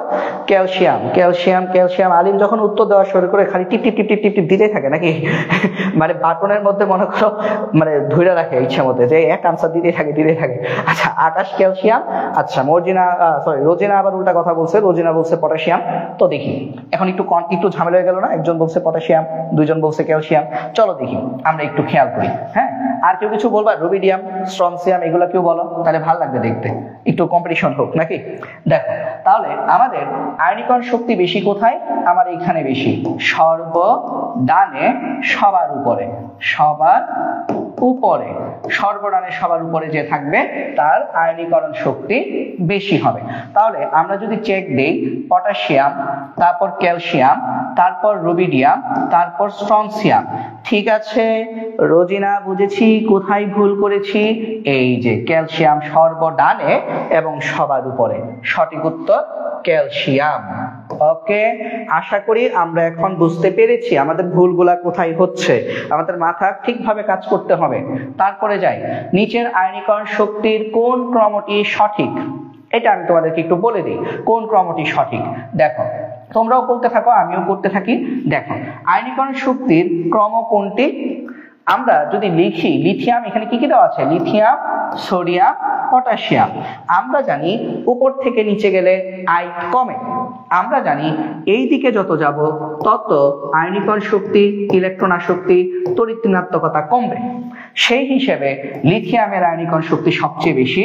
Calcium calcium calcium. আলিম যখন উত্তর দেওয়া শুরু করে খালি টিপ টিপ টিপ টিপ টিপ টিপ দিতে থাকে নাকি মানে বাটনের মধ্যে মনে করো মানে ধরে রাখে ইচ্ছা মতে যে এক আনসার দিতে থাকে দিতে থাকে। আচ্ছা আকাশ ক্যালসিয়াম, আচ্ছা মর্জিনা সরি রোজিনা আবার উল্টা কথা বলছে, রোজিনা বলছে পটাশিয়াম। তো দেখি এখন একটু ঝামেলা হয়ে গেল না, একজন বলছে পটাশিয়াম, দুইজন বলছে ক্যালসিয়াম। চলো দেখি আমরা একটু খেয়াল করি। হ্যাঁ আর কেউ কিছু বলবা? রুবিডিয়াম, স্ট্রনসিয়াম এগুলো কেউ বলো, তাহলে ভালো লাগবে দেখতে, একটু কম্পিটিশন হোক নাকি। দেখো তাহলে আমাদের আয়নীকরণ শক্তি বেশি কোথায়? আমার এখানে বেশি, সর্বডানে সবার উপরে, সবার উপরে, সর্বডানে সবার উপরে যে থাকবে তার আয়নীকরণ শক্তি বেশি হবে। তাহলে আমরা যদি চেক দেই পটাশিয়াম, তারপর ক্যালসিয়াম, তারপর রুবিডিয়াম, তারপর স্ট্রনসিয়াম, ঠিক আছে রোজিনা বুঝেছি, কোথায় ভুল করেছি? এই যে ক্যালসিয়াম সর্বডানে এবং সবার উপরে, সঠিক উত্তর ক্যালসিয়াম। ওকে, আশা করি আমরা এখন বুঝতে পেরেছি আমাদের ভুলগুলা কোথায় হচ্ছে, আমাদের মাথা ঠিকভাবে কাজ করতে হবে। তারপরে যাই, নিচের আয়নীকরণ শক্তির কোন ক্রমটি সঠিক, এটা আমি তোমাদেরকে একটু বলে দিই কোন ক্রমটি সঠিক। দেখো তোমরাও করতে থাকো আমিও করতে থাকি। দেখো আয়নীকরণ শক্তির ক্রম কোনটি? আমরা যদি লিখি লিথিয়াম, এখানে কি কি দেওয়া আছে? Lithium, sodium, potassium. আমরা জানি উপর থেকে নিচে গেলে আয়ন কমে, আমরা জানি এই দিকে যত যাব তত আয়নীকরণ শক্তি, ইলেকট্রন আসক্তি, তড়িৎ ঋণাত্মকতা কমবে। সেই হিসেবে লিথিয়ামের আয়নীকরণ শক্তি সবচেয়ে বেশি,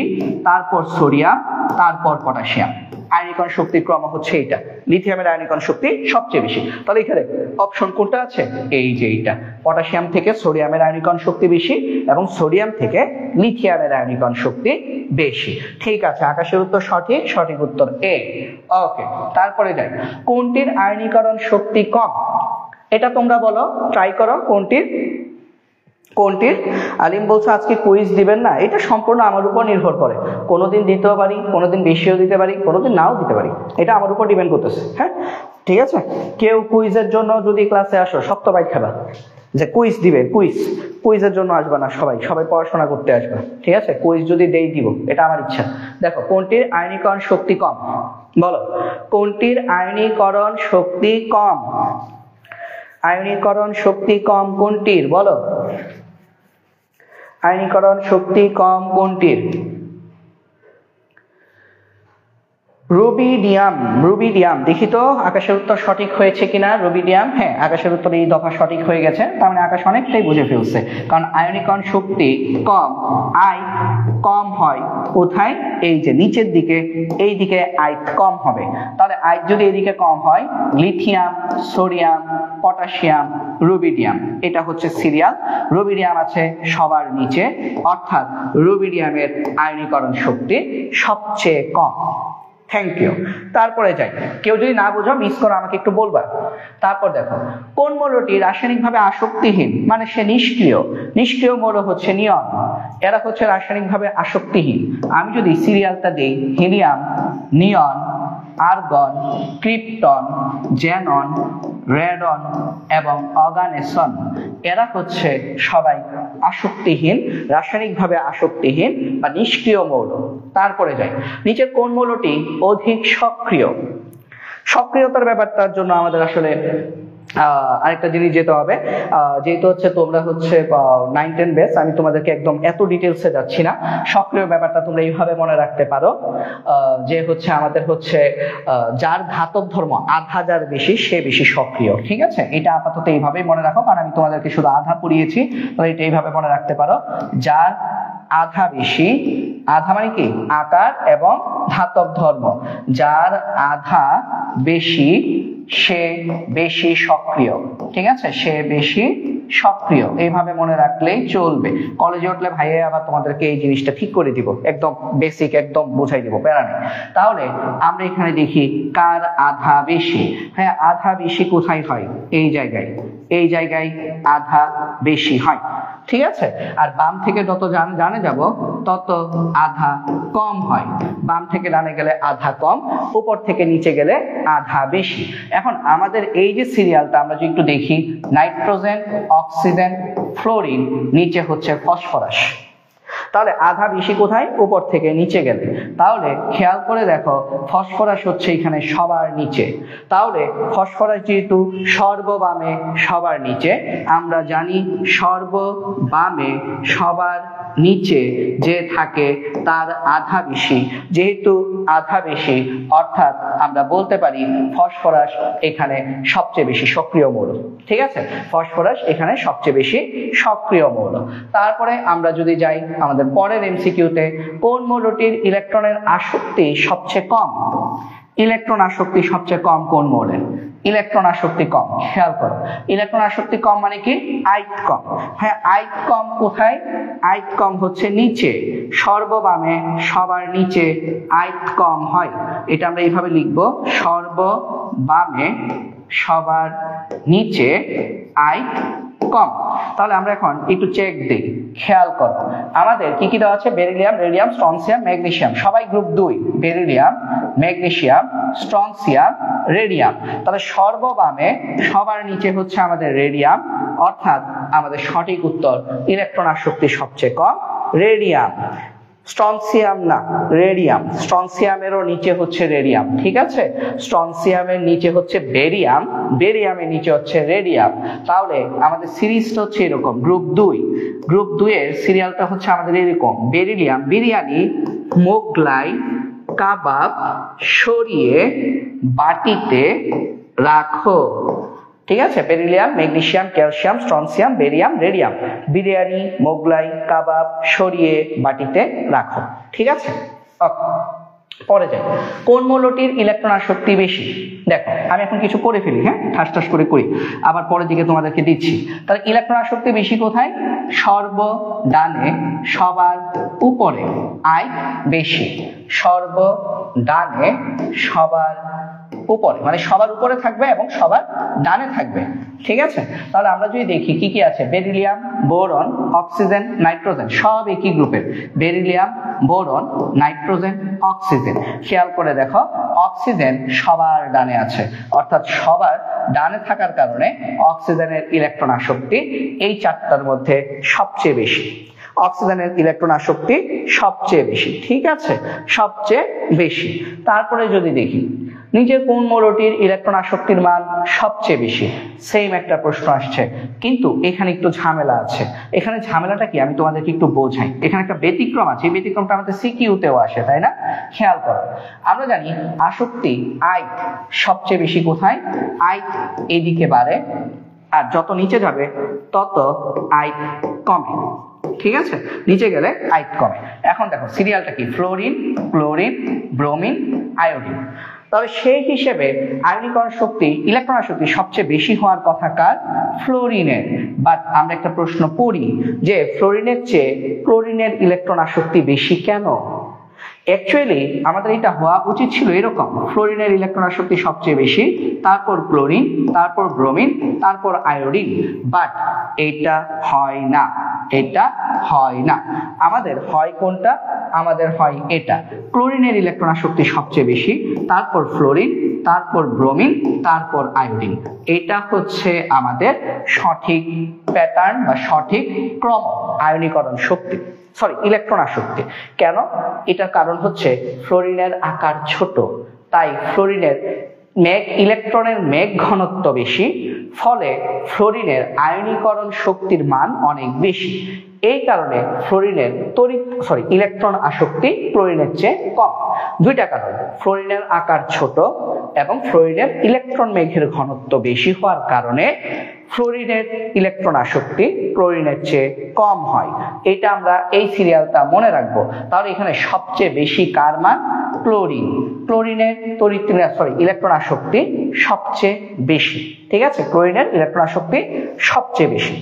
তারপর সোডিয়াম, তারপর পটাশিয়াম। আয়নীকরণ শক্তির ক্রম হচ্ছে এইটা, লিথিয়ামের আয়নীকরণ শক্তি সবচেয়ে বেশি। তাহলে এখানে অপশন কোনটা আছে? এই যে এইটা, পটাশিয়াম থেকে সোডিয়ামের আয়নীকরণ শক্তি বেশি এবং সোডিয়াম থেকে লিথিয়ামের আয়নীকরণ শক্তি বেশি। ঠিক আছে, আকাশের উত্তর সঠিক, সঠিক উত্তর এ। ওকে, তারপরে যাই, কোনটির আয়নীকরণ শক্তি কম? এটা তোমরা বলো, ট্রাই করো কোনটির কোনটির। আলিম বলছে আজকে কুইজ দিবেন না, এটা সম্পূর্ণ আমার উপর নির্ভর করে, কোনোদিন দিতেও পারি, কোনোদিন বেশিও দিতে পারি, কোনোদিন নাও দিতে পারি, এটা আমার উপর ডিপেন্ড করতেছে। হ্যাঁ ঠিক আছে, কেউ কুইজের জন্য যদি ক্লাসে আসো শক্ত বাইক খাবা যে কুইজ দিবে, কুইজের জন্য আসবা না, সবাই পড়াশোনা করতে আসবা, ঠিক আছে। কুইজ যদি দেই দিব, এটা আমার ইচ্ছা। দেখো কোনটির আয়নীকরণ শক্তি কম, বলো কোনটির আয়নীকরণ শক্তি কম? আয়নীকরণ শক্তি কম কোনটির, বলো আয়নীকরণ শক্তি কম কোনটির? Rubidium, rubidium. দেখি তো আকাশের উত্তর সঠিক হয়েছে কিনা। রুবিডিয়াম, হ্যাঁ আকাশের উত্তর এই দফা সঠিক হয়ে গেছে, তার মানে আকাশ অনেকটাই বুঝে ফেলছে। কারণ আয়নীকরণ শক্তি কম, আয় কম হয় কোথায়? এই যে নিচের দিকে, এই দিকে আয় কম হবে। তাহলে আয় যদি এইদিকে কম হয়, লিথিয়াম, সোডিয়াম, পটাশিয়াম, রুবিডিয়াম, এটা হচ্ছে সিরিয়াল। রুবিডিয়াম আছে সবার নিচে, অর্থাৎ রুবিডিয়ামের আয়নীকরণ শক্তি সবচেয়ে কম। Thank you. তারপরে যাই, কেউ যদি না বুঝো মিস করো আমাকে একটু বলবা। তারপর দেখো কোন মৌলটি রাসায়নিকভাবে আসক্তিহীন, মানে সে নিষ্ক্রিয়। নিষ্ক্রিয় মৌল হচ্ছে নিয়ন, এরা হচ্ছে রাসায়নিকভাবে আসক্তিহীন। আমি যদি সিরিয়ালটা দেই, হিলিয়াম, নিয়ন, আর্গন, ক্রিপ্টন, জ্যানন, রেডন এবং অর্গানেসন, এরা হচ্ছে সবাই আসক্তিহীন, রাসায়নিকভাবে আসক্তিহীন বা নিষ্ক্রিয় মৌল। তারপরে যাই, নিচের কোন মৌলটি অধিক সক্রিয়? সক্রিয়তার ব্যাপারটার জন্য আমাদের আসলে আরেকটা জিনিস যেতে হবে, যেহেতু হচ্ছে তোমরা হচ্ছে 9-10 ব্যাচ, আমি তোমাদেরকে একদম এত ডিটেলসে যাচ্ছি না। সক্রিয় ব্যাপারটা তোমরা এইভাবে মনে রাখতে পারো যে হচ্ছে আমাদের হচ্ছে যার ঘাতক ধর্ম আধা যার বেশি সে বেশি সক্রিয়। ঠিক আছে, এটা আপাতত এইভাবেই মনে রাখো, কারণ আমি তোমাদেরকে শুধু আধা পড়িয়েছি, তো এটা এইভাবে মনে রাখতে পারো। যার আধা বেশি, আধা মানে কি আকার এবং ধাতব ধর্ম, যার আধা বেশি সে বেশি সক্রিয়। ঠিক আছে, সে বেশি সক্রিয়, এইভাবে মনে রাখলেই চলবে। কলেজে উঠলে ভাইয়া আবার তোমাদেরকে এই জিনিসটা ঠিক করে দিব, একদম বেসিক একদম বুঝাই দিব, প্যারা নেই। তাহলে আমরা এখানে দেখি কার আধা বেশি। হ্যাঁ, আধা বেশি কোথায় হয়? এই জায়গায়, এই জায়গায় আধা বেশি হয়। ঠিক আছে, আর বাম থেকে যত ডানে যাব তত আধা কম হয়। বাম থেকে ডানে গেলে আধা কম, উপর থেকে নিচে গেলে আধা বেশি। এখন আমাদের এই যে সিরিয়ালটা আমরা যদি একটু দেখি, নাইট্রোজেন, অক্সিজেন, ফ্লোরিন, নিচে হচ্ছে ফসফরাস। তাহলে আধা বেশি কোথায়? উপর থেকে নিচে গেলে। তাহলে খেয়াল করে দেখো, ফসফরাস হচ্ছে এখানে সবার নিচে। তাহলে ফসফরাস যেহেতু সর্ববামে সবার নিচে, আমরা জানি সর্ববামে সবার নিচে যে থাকে তার আধা বেশি। যেহেতু আধা বেশি, অর্থাৎ আমরা বলতে পারি ফসফরাস এখানে সবচেয়ে বেশি সক্রিয় মৌল। ঠিক আছে, ফসফরাস এখানে সবচেয়ে বেশি সক্রিয় মৌল। তারপরে আমরা যদি যাই আমাদের পরের এমসিকিউতে, কোন মৌলটির ইলেকট্রনের আসক্তি সবচেয়ে কম? ইলেকট্রন আসক্তি সবচেয়ে কম কোন মৌলের? ইলেকট্রন আসক্তি কম। খেয়াল করো, ইলেকট্রন আসক্তি কম মানে কি? আইট কম। হ্যাঁ, আইট কম কোথায়? আইট কম হচ্ছে নিচে, সর্ববামে সবার নিচে আইট কম হয়। এটা আমরা এইভাবে লিখবো, সর্ববামে সবার নিচে আইট কম। তাহলে আমরা এখন একটু চেক দিই। খেয়াল করো, আমাদের কি কি দেওয়া আছে? বেরিলিয়াম, রেডিয়াম, স্ট্রনসিয়াম, ম্যাগনেসিয়াম, সবাই group 2। Beryllium, magnesium, strontium, radium. তাহলে সর্ববামে সবার নিচে হচ্ছে আমাদের রেডিয়াম, অর্থাৎ আমাদের সঠিক উত্তর ইলেকট্রন আসক্তি সবচেয়ে কম রেডিয়াম। স্ট্রনসিয়াম না, রেডিয়াম। স্ট্রনসিয়ামেরও নিচে হচ্ছে রেডিয়াম। ঠিক আছে, স্ট্রনসিয়ামের নিচে হচ্ছে বেরিয়াম, বেরিয়ামের নিচে হচ্ছে রেডিয়াম। তাহলে আমাদের সিরিজটা হচ্ছে এরকম, গ্রুপ 2। গ্রুপ 2 এর সিরিয়ালটা হচ্ছে আমাদের এরকম, বেরিলিয়াম, বিরিয়ানি, মোগলাই, কাবাব সরিয়ে বাটিতে রাখো। ঠিক আছে, beryllium, magnesium, calcium, strontium, barium, radium, biryani, Mughlai, kebab সরিয়ে বাটিতে রাখো। ঠিক আছে, পরে যাই, কোন মৌলটির ইলেকট্রন আসক্তি বেশি? দেখো, আমি এখন কিছু করে ফেলি, হ্যাঁ, ঠাস ঠাস করে করি, আবার পরের দিকে তোমাদেরকে দিচ্ছি। তাহলে ইলেকট্রন আসক্তি বেশি কোথায়? সর্বডানে সবার উপরে আই বেশি। সর্বডানে সবার উপরে মানে সবার উপরে থাকবে এবং সবার ডানে থাকবে। ঠিক আছে, তাহলে আমরা যদি দেখি কি কি আছে, বেরিলিয়াম, বোরন, অক্সিজেন, নাইট্রোজেন, সব একই গ্রুপের। Beryllium, boron, nitrogen, oxygen. খেয়াল করে দেখো, অক্সিজেন সবার ডানে আছে, অর্থাৎ সবার ডানে থাকার কারণে অক্সিজেনের ইলেকট্রন আসক্তি এই চারটার মধ্যে সবচেয়ে বেশি। অক্সিজেনের ইলেকট্রন আসক্তি সবচেয়ে বেশি। ঠিক আছে, সবচেয়ে বেশি। তারপরে যদি দেখি নিচের কোন মৌলটির ইলেকট্রন আসক্তির মান সবচেয়ে বেশি? সেম একটা প্রশ্ন আসছে, কিন্তু এখানে একটু ঝামেলা আছে। এখানে ঝামেলাটা কি আমি তোমাদেরকে একটু বোঝাই। এখানে একটা ব্যতিক্রম আছে, এই ব্যতিক্রমটা আমাদের সিকিউতেও আসে, তাই না? খেয়াল করো, আমরা জানি আসক্তি আই সবচেয়ে বেশি কোথায়? আই এদিকে বাড়ে, আর যত নিচে যাবে তত আই কমে। ঠিক আছে, নিচে গেলে আই কমে। এখন দেখো সিরিয়ালটা কি, ফ্লোরিন, ক্লোরিন, ব্রোমিন, আয়োডিন। তবে সেই হিসেবে আয়নীকরণ শক্তি, ইলেকট্রন আসক্তি সবচেয়ে বেশি হওয়ার কথা কার? ফ্লোরিনের। বাট আমরা একটা প্রশ্ন পড়ি যে ফ্লোরিনের চেয়ে ক্লোরিনের ইলেকট্রন আসক্তি বেশি কেন? অ্যাকচুয়ালি আমাদের এটা হওয়া উচিত ছিল এরকম, ফ্লোরিনের ইলেকট্রন আসক্তি সবচেয়ে বেশি, তারপর ক্লোরিন, তারপর ব্রোমিন, তারপর আয়োডিন। বাট এটা হয় না, এটা হয় না। আমাদের হয় কোনটা? আমাদের হয় এটা, ক্লোরিনের ইলেকট্রন আসক্তি সবচেয়ে বেশি, তারপর ফ্লোরিন, তারপর ব্রোমিন, তারপর আয়োডিন। এটা হচ্ছে আমাদের সঠিক প্যাটার্ন বা সঠিক ক্রম আয়নীকরণ শক্তি, সরি ইলেকট্রন আসক্তি। কেন? এটার কারণ হচ্ছে ফ্লোরিনের আকার ছোট, তাই ফ্লোরিনের ইলেকট্রনের মেঘ ঘনত্ব বেশি, ফলে ফ্লোরিনের আয়নীকরণ শক্তির মান অনেক বেশি। এই কারণে ফ্লোরিনের ইলেকট্রন আসক্তি ক্লোরিনের চেয়ে কম। দুইটা কারণ, ফ্লোরিনের আকার ছোট এবং ফ্লোরিনের ইলেকট্রন মেঘের ঘনত্ব বেশি হওয়ার কারণে ফ্লোরিনের ইলেকট্রন আসক্তি ক্লোরিনের চেয়ে কম হয়। এটা আমরা এই সিরিয়ালটা মনে রাখবো। তাহলে এখানে সবচেয়ে বেশি কার মান? ক্লোরিন। ক্লোরিনের ইলেকট্রন আসক্তি সবচেয়ে বেশি। ঠিক আছে, ক্লোরিনের ইলেকট্রন আসক্তি সবচেয়ে বেশি।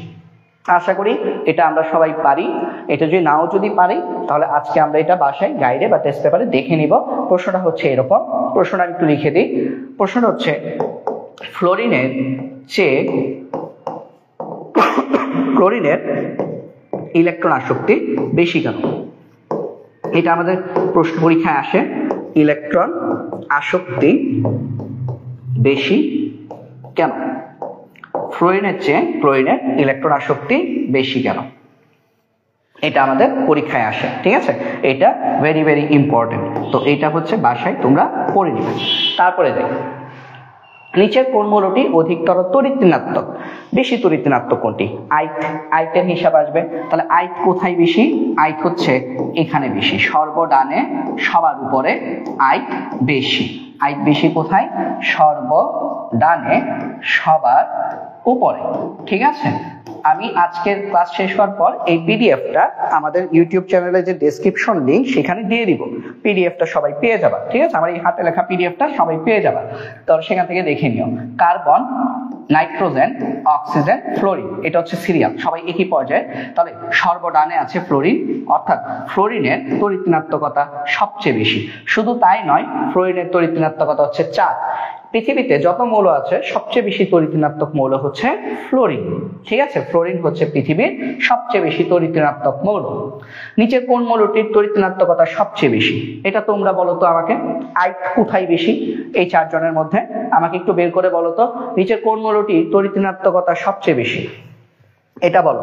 আশা করি এটা আমরা সবাই পারি। এটা যদি নাও যদি পারি তাহলে আজকে আমরা এটা বাসায় গাইডে বা টেস্ট পেপারে দেখে নিব। প্রশ্নটা হচ্ছে এরকম, প্রশ্নটা আমি একটু লিখে দিই। প্রশ্নটা হচ্ছে ফ্লোরিনের চেয়ে ক্লোরিনের ইলেকট্রন আসক্তি বেশি কেন? এটা আমাদের প্রশ্ন পরীক্ষায় আসে। ইলেকট্রন আসক্তি বেশি কেন? ফ্লোরিনের চেয়ে ক্লোরিনের ইলেকট্রন আসক্তি বেশি কেন? এটা আমাদের পরীক্ষায় আসে। ঠিক আছে, এটা ভেরি ভেরি ইম্পর্টেন্ট। তো এটা হচ্ছে বাসায় তোমরা পড়ে নিবে। তারপরে দেখো নিচের কোন মৌলটি অধিকতর তড়িৎ ঋণাত্মক? বেশি তড়িৎ ঋণাত্মক কোনটি? আইটের হিসাব আসবে। তাহলে আইট কোথায় বেশি? আইট হচ্ছে এখানে বেশি, সর্বডানে সবার উপরে আইট বেশি। আইট বেশি কোথায়? সর্বডানে সবার উপরে। ঠিক আছে, আমি আজকের ক্লাস শেষ হওয়ার পর এই পিডিএফটা আমাদের ইউটিউব চ্যানেলে যে ডেসক্রিপশন লিংক সেখানে দিয়ে দিব। পিডিএফটা সবাই পেয়ে যাবা। ঠিক আছে, আমার এই হাতে লেখা পিডিএফটা সবাই পেয়ে যাবা। তো সেখান থেকে দেখে নিও। কার্বন, নাইট্রোজেন, অক্সিজেন, ফ্লোরিন, এটা হচ্ছে সিরিয়াল, সবাই একই পর্যায়ে। তাহলে সর্বডানে আছে ফ্লোরিন, অর্থাৎ ফ্লোরিনের তড়িৎ ঋণাত্মকতা সবচেয়ে বেশি। শুধু তাই নয়, ফ্লোরিনের তড়িৎ ঋণাত্মকতা হচ্ছে 4। পৃথিবীতে যত মৌল আছে সবচেয়ে বেশি তড়িৎ ঋণাত্মক মৌল হচ্ছে ফ্লোরিন। ঠিক আছে, ফ্লোরিন হচ্ছে পৃথিবীর সবচেয়ে বেশি তড়িৎ ঋণাত্মক মৌল। নিচের কোন মৌলটির তড়িৎ ঋণাত্মকতা সবচেয়ে বেশি? এটা তোমরা বলো তো আমাকে। আইট কোথায় বেশি? এই 4 জনের মধ্যে আমাকে একটু বের করে বলো তো, নিচের কোন মৌলটির তড়িৎ ঋণাত্মকতা সবচেয়ে বেশি? এটা বলো,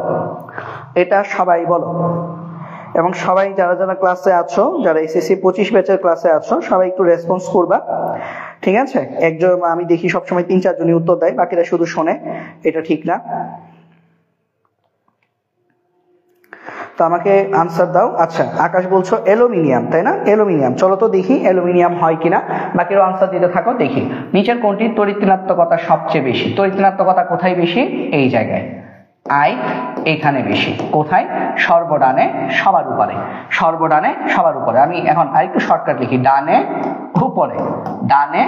এটা সবাই বলো। এবং সবাই যারা যারা ক্লাসে আছো, যারা এসএসসি 25 ব্যাচের ক্লাসে আছো, সবাই একটু রেসপন্স করবা। ঠিক আছে, একজন আমি দেখি সবসময় 3-4 জনই উত্তর দেয়, বাকিরা শুধু শোনে, এটা ঠিক না। তো আমাকে আনসার দাও। আচ্ছা, আকাশ বলছো অ্যালুমিনিয়াম, তাই না? অ্যালুমিনিয়াম, চলো তো দেখি অ্যালুমিনিয়াম হয় কিনা। বাকিরা আনসার দিতে থাকো, দেখি নিচের কোনটির তড়িৎ ঋণাত্মকতা সবচেয়ে বেশি? তড়িৎ ঋণাত্মকতা কোথায় বেশি? এই জায়গায়। আইট এখানে বেশি। কোথায়? সর্বডানে সবার উপরে। সর্বডানে সবার উপরে। আমি এখন আরেকটু শর্টকাট লিখি, ডানে উপরে, ডানে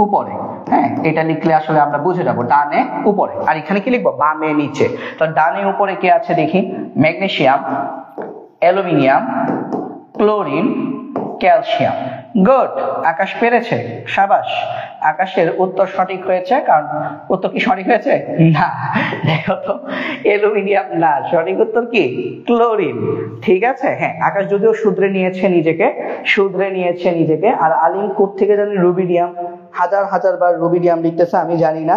উপরে। হ্যাঁ, এটা লিখলে আসলে আমরা বুঝে যাবো, ডানে উপরে। আর এখানে কি লিখবো? বামে নিচে। তো ডানে উপরে কে আছে দেখি? Magnesium, aluminium, chlorine, calcium. Good, Akash পেরেছে, সাবাস। আকাশের উত্তর সঠিক হয়েছে। কারণ উত্তর কি সঠিক হয়েছে? না, দেখো তো, অ্যালুমিনিয়াম না, সঠিক উত্তর কি? ক্লোরিন। ঠিক আছে, হ্যাঁ, আকাশ যদিও শুধরে নিয়েছে নিজেকে। আর আলিম কোত্থেকে জানি রুবিডিয়াম, হাজার বার রুবিডিয়াম লিখতেছে, আমি জানি না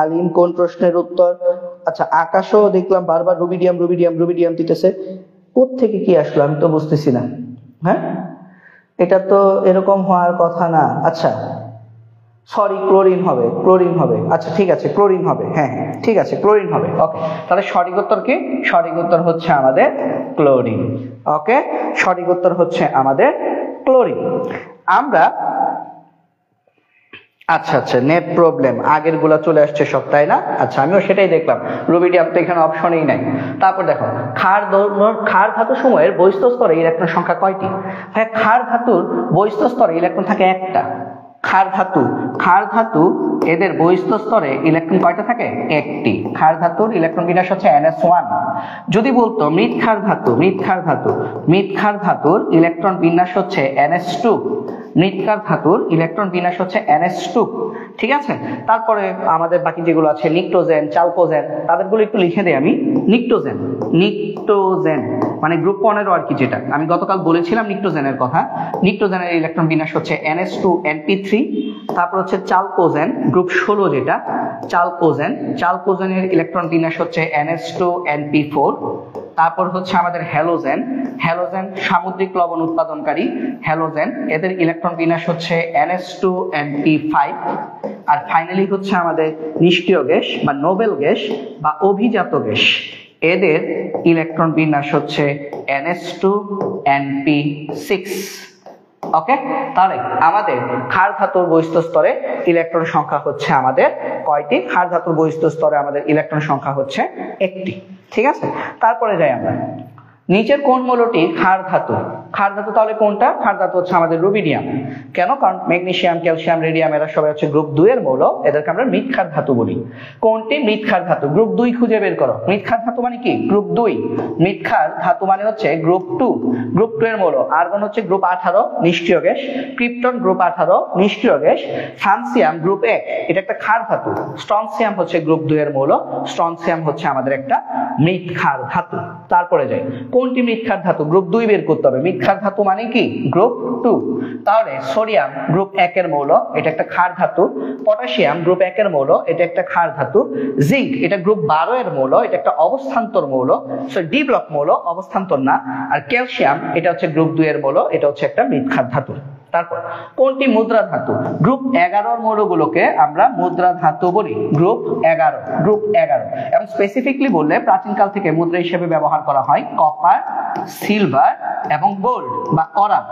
আলিম কোন প্রশ্নের উত্তর। আচ্ছা, আকাশও দেখলাম বারবার রুবিডিয়াম দিতেছে, কোত্থেকে কি আসলো আমি তো বুঝতেছি না। হ্যাঁ, এটা তো এরকম হওয়ার কথা না। আচ্ছা, সরি, ক্লোরিন হবে। আচ্ছা ঠিক আছে, ক্লোরিন হবে। হ্যাঁ ঠিক আছে, ক্লোরিন হবে। ওকে, তাহলে সঠিক উত্তর কি? সঠিক উত্তর হচ্ছে আমাদের ক্লোরিন। ওকে, সঠিক উত্তর হচ্ছে আমাদের ক্লোরিন। আমরা আচ্ছা, নেট প্রবলেম, আগের গুলা চলে আসছে সব, তাই না? আচ্ছা, আমিও সেটাই দেখলাম, রুবিডিয়াম তো এখানে অপশনেই নাই। তারপর দেখো, ক্ষার ধাতু সমূহের বহিস্থ স্তরে ইলেকট্রন সংখ্যা কয়টি? হ্যাঁ, ক্ষার ধাতুর বহিস্থ স্তরে ইলেকট্রন থাকে একটা। ক্ষার ধাতু এদের বহিস্থ স্তরে ইলেকট্রন কয়টা থাকে? একটি। ক্ষার ধাতুর ইলেকট্রন বিন্যাস হচ্ছে NS1। যদি বলতো মৃৎ ক্ষার ধাতুর ইলেকট্রন বিন্যাস হচ্ছে NS2। মৃৎক্ষার ধাতুর ইলেকট্রন বিন্যাস হচ্ছে NS2। ঠিক আছে, তারপরে আমাদের বাকি যেগুলো আছে, নিকটোজেন, চালকোজেন, তাদেরগুলো একটু লিখে দেই আমি। নিকটোজেন মানে গ্রুপ 15 আর কি, যেটা আমি গতকাল বলেছিলাম নিকটোজেনের কথা। নিকটোজেনের ইলেকট্রন বিন্যাস হচ্ছে NS2NP3। তারপর হচ্ছে চালকোজেন, গ্রুপ 16 যেটা, চালকোজেনের ইলেকট্রন বিন্যাস হচ্ছে NS2NP4। তারপর হচ্ছে আমাদের হ্যালোজেন। হ্যালোজেন সামুদ্রিক লবণ উৎপাদনকারী। হ্যালোজেন এদের ইলেকট্রন বিন্যাস হচ্ছে NH2NP5। আর ফাইনালি হচ্ছে আমাদের নিষ্ক্রিয় গ্যাস বা নোবেল গ্যাস বা অভিজাত গ্যাস, এদের ইলেকট্রন বিন্যাস হচ্ছে NH2NP6। ওকে, তাহলে আমাদের ক্ষার ধাতুর বহিস্থ স্তরে ইলেকট্রন সংখ্যা হচ্ছে আমাদের কয়টি? ক্ষার ধাতুর বহিস্থ স্তরে আমাদের ইলেকট্রন সংখ্যা হচ্ছে একটি। ঠিক আছে, তারপরে যাই আমরা নিচের কোন মৌলটি ক্ষার ধাতু? ক্ষার ধাতু তাহলে কোনটা? ক্ষার ধাতু হচ্ছে আমাদের রুবিডিয়াম। কেন? কারণ ম্যাগনেসিয়াম, ক্যালসিয়াম, রেডিয়াম এরা সবাই হচ্ছে গ্রুপ 2 এর মৌল, এদেরকে আমরা মৃৎক্ষার ধাতু বলি। কোনটি মৃৎক্ষার ধাতু? গ্রুপ 2 খুঁজে বের করো। মৃৎক্ষার ধাতু মানে কি? গ্রুপ 2। মৃৎক্ষার ধাতু মানে হচ্ছে গ্রুপ 2। গ্রুপ 2 এর মৌল আর্গন হচ্ছে গ্রুপ 18 নিষ্ক্রিয় গ্যাস, ক্রিপ্টন গ্রুপ 18 নিষ্ক্রিয় গ্যাস, ফ্রান্সিয়াম গ্রুপ 1 এটা একটা ক্ষার ধাতু, স্ট্রনসিয়াম হচ্ছে গ্রুপ 2 এর মৌল, স্ট্রনসিয়াম হচ্ছে আমাদের একটা মৃৎক্ষার ধাতু। তারপরে যাই, কোনটি মৃৎক্ষার ধাতু? গ্রুপ 2 বের করতে হবে। মৃৎক্ষার ধাতু মানে কি? গ্রুপ 2। তাহলে সোডিয়াম গ্রুপ 1 এর মৌল, এটা একটা ক্ষার ধাতু। পটাশিয়াম গ্রুপ 1 এর মৌল, এটা একটা ক্ষার ধাতু। জিঙ্ক এটা গ্রুপ 12 এর মৌল, এটা একটা অবস্থান্তর মৌল, সো ডি ব্লক মৌল, অবস্থান্তর না। আর ক্যালসিয়াম এটা হচ্ছে গ্রুপ 2 এর মৌল, এটা হচ্ছে একটা মৃৎক্ষার ধাতু। তারপর কোনটি মুদ্রা ধাতু? গ্রুপ 11 এর মৌলগুলোকে আমরা মুদ্রা ধাতু বলি। Group 11, group 11। এবং স্পেসিফিকলি বললে প্রাচীনকাল থেকে মুদ্রা হিসেবে ব্যবহার করা হয় কপার, সিলভার এবং গোল্ড বা অরাম।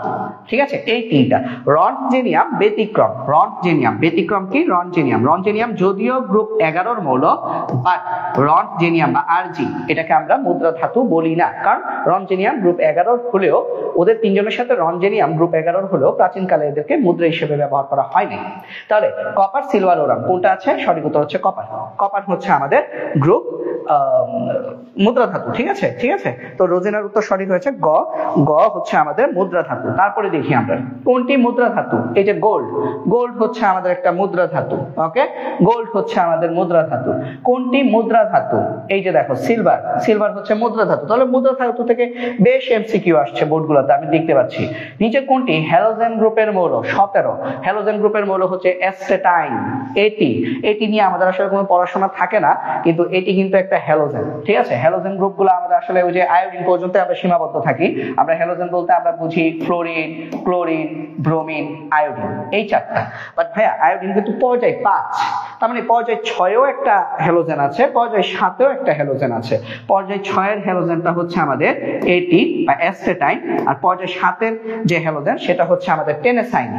ঠিক আছে, এই তিনটা। রন্টজেনিয়াম ব্যতিক্রম। রন্টজেনিয়াম ব্যতিক্রম কি? রন্টজেনিয়াম, রন্টজেনিয়াম যদিও গ্রুপ 11 এর মৌল, বাট রন্টজেনিয়াম বা আরজি এটাকে আমরা মুদ্রা ধাতু বলি না। কারণ রন্টজেনিয়াম গ্রুপ 11 হলেও, ওদের তিনজনের সাথে রন্টজেনিয়াম গ্রুপ 11 হলেও প্রাচীনকালে এদেরকে মুদ্রা হিসেবে ব্যবহার করা হয়নি। তাহলে কপার, সিলভার, ওরাম কোনটা আছে? সঠিক উত্তর হচ্ছে কপার। কপার হচ্ছে আমাদের গ্রুপ মুদ্রা ধাতু। ঠিক আছে, ঠিক আছে। তো রোজিনার উত্তর সঠিক হয়েছে গ। গ হচ্ছে আমাদের মুদ্রা ধাতু। তারপরে দেখি আমরা কোনটি মুদ্রা ধাতু। এই যে গোল্ড, গোল্ড হচ্ছে আমাদের একটা মুদ্রা ধাতু। ওকে, গোল্ড হচ্ছে আমাদের মুদ্রা ধাতু। কোনটি মুদ্রা ধাতু? এই যে দেখো সিলভার, সিলভার হচ্ছে মুদ্রা ধাতু। তাহলে মুদ্রা ধাতু থেকে বেশ এমসিকিউ আসছে বোর্ডগুলোতে, আমি দেখতে পাচ্ছি। নিচে কোনটি হ্যালোজেন গ্রুপের মৌল? 17। হ্যালোজেন গ্রুপের মৌল হচ্ছে অ্যাসটেটাইন। এটি নিয়ে আমাদের আসলে কোনো পড়াশোনা থাকে না, কিন্তু এটি কিন্তু একটা হ্যালোজেন। ঠিক আছে, হ্যালোজেন গ্রুপগুলো আমাদের আসলে ওই যে আয়োডিন পর্যন্ত আমরা সীমাবদ্ধ থাকি। আমরা হ্যালোজেন বলতে আমরা বুঝি ফ্লোরিন, ক্লোরিন, ব্রোমিন, আয়োডিন, এই চারটা। বাট ভাইয়া আয়োডিন কিন্তু পর্যায় 5, তার মানে পর্যায় 6এও একটা হ্যালোজেন আছে, পর্যায় 7এও একটা হ্যালোজেন আছে। পর্যায় 6 এর হ্যালোজেনটা হচ্ছে আমাদের এটি বা অ্যাসটেটাইন, আর পর্যায় 7 এর যে হ্যালোজেন সেটা হচ্ছে আমাদের টেনেসাইন।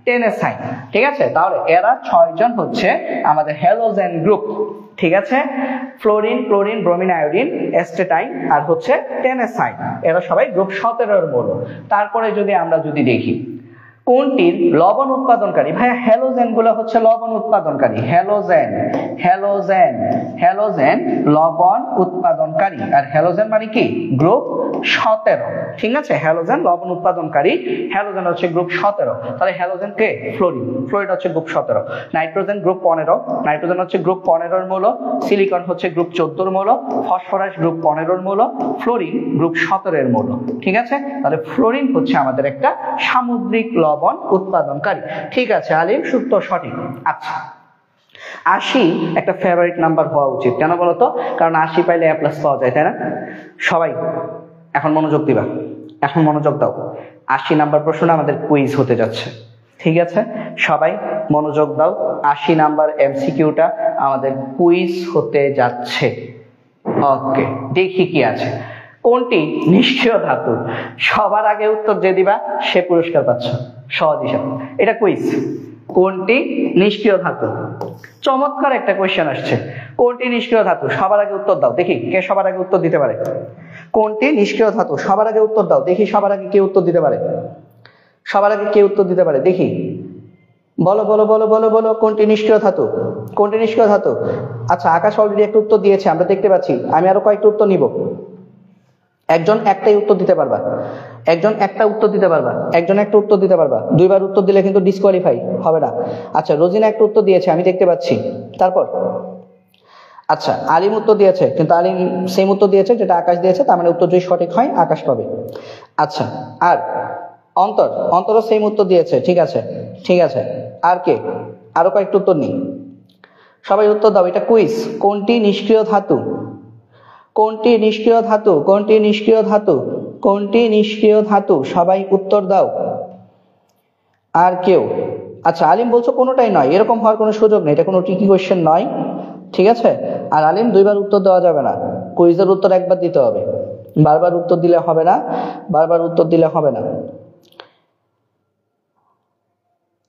টেনেসাইন, ঠিক আছে। তাহলে এরা 6 জন হচ্ছে আমাদের হ্যালোজেন গ্রুপ। ঠিক আছে, ফ্লোরিন, ক্লোরিন, ব্রোমিন, আয়োডিন, অ্যাসটেটাইন আর হচ্ছে টেনেসাইন, এরা সবাই গ্রুপ 17 এর মৌল। তারপরে আমরা যদি দেখি কোনটির লবণ উৎপাদনকারী? ভাইয়া হ্যালোজেন গুলো হচ্ছে লবণ উৎপাদনকারী। হ্যালোজেন, হ্যালোজেন, হ্যালোজেন লবণ উৎপাদনকারী। আর হ্যালোজেন মানে কি? গ্রুপ 17। ঠিক আছে, হ্যালোজেন লবণ উৎপাদনকারী, হ্যালোজেন হচ্ছে গ্রুপ 17। তাহলে হ্যালোজেন কে? ফ্লোরিন, ফ্লোরিন হচ্ছে গ্রুপ 17। নাইট্রোজেন গ্রুপ 15, নাইট্রোজেন হচ্ছে গ্রুপ 15 এর মৌল। সিলিকন হচ্ছে গ্রুপ 14 এর মৌল। ফসফরাস গ্রুপ 15 এর মৌল। ফ্লোরিন গ্রুপ 17 এর মৌল। ঠিক আছে, তাহলে ফ্লোরিন হচ্ছে আমাদের একটা সামুদ্রিক লবণ উৎপাদনকারী। ঠিক আছে আলিম, উত্তর সঠিক। আচ্ছা, 80 একটা ফেভারিট নাম্বার হওয়া উচিত। কেন বলতো? কারণ 80 পাইলে A+ পাওয়া যায়, তাই না? সবাই এখন মনোযোগ দিবা, এখন মনোযোগ দাও। 80 নাম্বার প্রশ্ন আমাদের কুইজ হতে যাচ্ছে। ঠিক আছে, সবাই মনোযোগ দাও। 80 নাম্বার এমসিকিউটা আমাদের কুইজ হতে যাচ্ছে। ওকে, দেখি কি আছে। কোনটি নিষ্ক্রিয় ধাতু? সবার আগে উত্তর যে দিবা সে পুরস্কার পাচ্ছ। সহজ হিসাব, এটা কুইজ। কোনটি নিষ্ক্রিয় ধাতু? চমৎকার একটা কোয়েশ্চেন আসছে। কোনটি নিষ্ক্রিয় ধাতু? সবার আগে উত্তর দাও, দেখি কে সবার আগে উত্তর দিতে পারে। কোনটি নিষ্ক্রিয় ধাতু? সবার আগে উত্তর দাও, দেখি সবার আগে কে উত্তর দিতে পারে। সবার আগে কে উত্তর দিতে পারে দেখি। বলো বলো বলো বলো বলো, কোনটি নিষ্ক্রিয় ধাতু? কোনটি নিষ্ক্রিয় ধাতু? আচ্ছা, আকাশ অলরেডি একটা উত্তর দিয়েছে, আমরা দেখতে পাচ্ছি। আমি আরো কয়েকটা উত্তর নিব। একজন একটাই উত্তর দিতে পারবা, একজন একটা উত্তর দিতে পারবা, একজন একটা উত্তর দিতে পারবা। 2বার উত্তর দিলে কিন্তু ডিসকোয়ালিফাই হবে না। আচ্ছা, রোজিনা একটা উত্তর দিয়েছে, আমি দেখতে পাচ্ছি। তারপর আচ্ছা, আলিম উত্তর দিয়েছে, কিন্তু আলিম সেম উত্তর দিয়েছে যেটা আকাশ দিয়েছে, তার মানে উত্তর যদি সঠিক হয় আকাশ পাবে। আচ্ছা, আর অন্তরও সেম উত্তর দিয়েছে। ঠিক আছে, ঠিক আছে। আর কে? আরো কয়েকটা উত্তর নেই, সবাই উত্তর দাও। এটা কুইজ। কোনটি নিষ্ক্রিয় ধাতু? কোনটি নিষ্ক্রিয় ধাতু? কোনটি নিষ্ক্রিয় ধাতু? কোনটি নিষ্ক্রিয় ধাতু? সবাই উত্তর দাও। আর কেউ? আচ্ছা, আলিম বলছো কোনোটাই নয়, এরকম হওয়ার কোনো সুযোগ নেই, এটা কোনো ট্রিকি কোয়েশ্চেন নয়, ঠিক আছে। আর আলিম দুইবার উত্তর দেওয়া যাবে না, কুইজের উত্তর একবার দিতে হবে, বারবার উত্তর দিলে হবে না, বারবার উত্তর দিলে হবে না।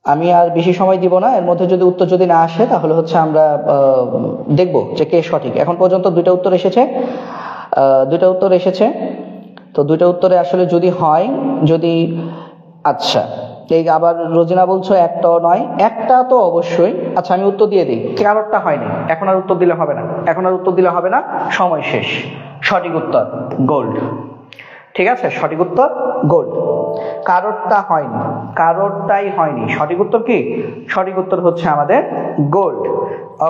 আমি আর বেশি সময় দিব না, এর মধ্যে যদি উত্তর যদি না আসে তাহলে হচ্ছে আমরা দেখব যে কে সঠিক। এখন পর্যন্ত দুইটা উত্তর এসেছে, দুইটা উত্তর এসেছে, তো দুইটা উত্তরে আসলে যদি হয়, যদি আচ্ছা এই আবার রোজিনা বলছো একটাও নয়, একটা তো অবশ্যই। আচ্ছা আমি উত্তর দিয়ে দিই, কারোরটা হয়নি, এখন আর উত্তর দিলে হবে না, এখন আর উত্তর দিলে হবে না, সময় শেষ। সঠিক উত্তর গোল্ড, ঠিক আছে, সঠিক উত্তর গোল্ড। কারোরটা হয়নি, কারোরটাই হয়নি, সঠিক উত্তর কি? সঠিক উত্তর হচ্ছে আমাদের গোল্ড।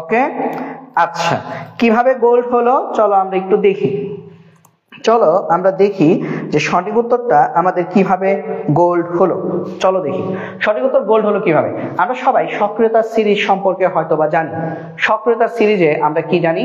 ওকে, আচ্ছা কিভাবে গোল্ড হলো চলো আমরা একটু দেখি, চলো আমরা দেখি যে সঠিক উত্তরটা আমাদের কিভাবে গোল্ড হলো। চলো দেখি সঠিক উত্তর গোল্ড হলো কিভাবে। আমরা সবাই সক্রিয়তা সিরিজ সম্পর্কে হয়তোবা জানি। সক্রিয়তা সিরিজে আমরা কি জানি?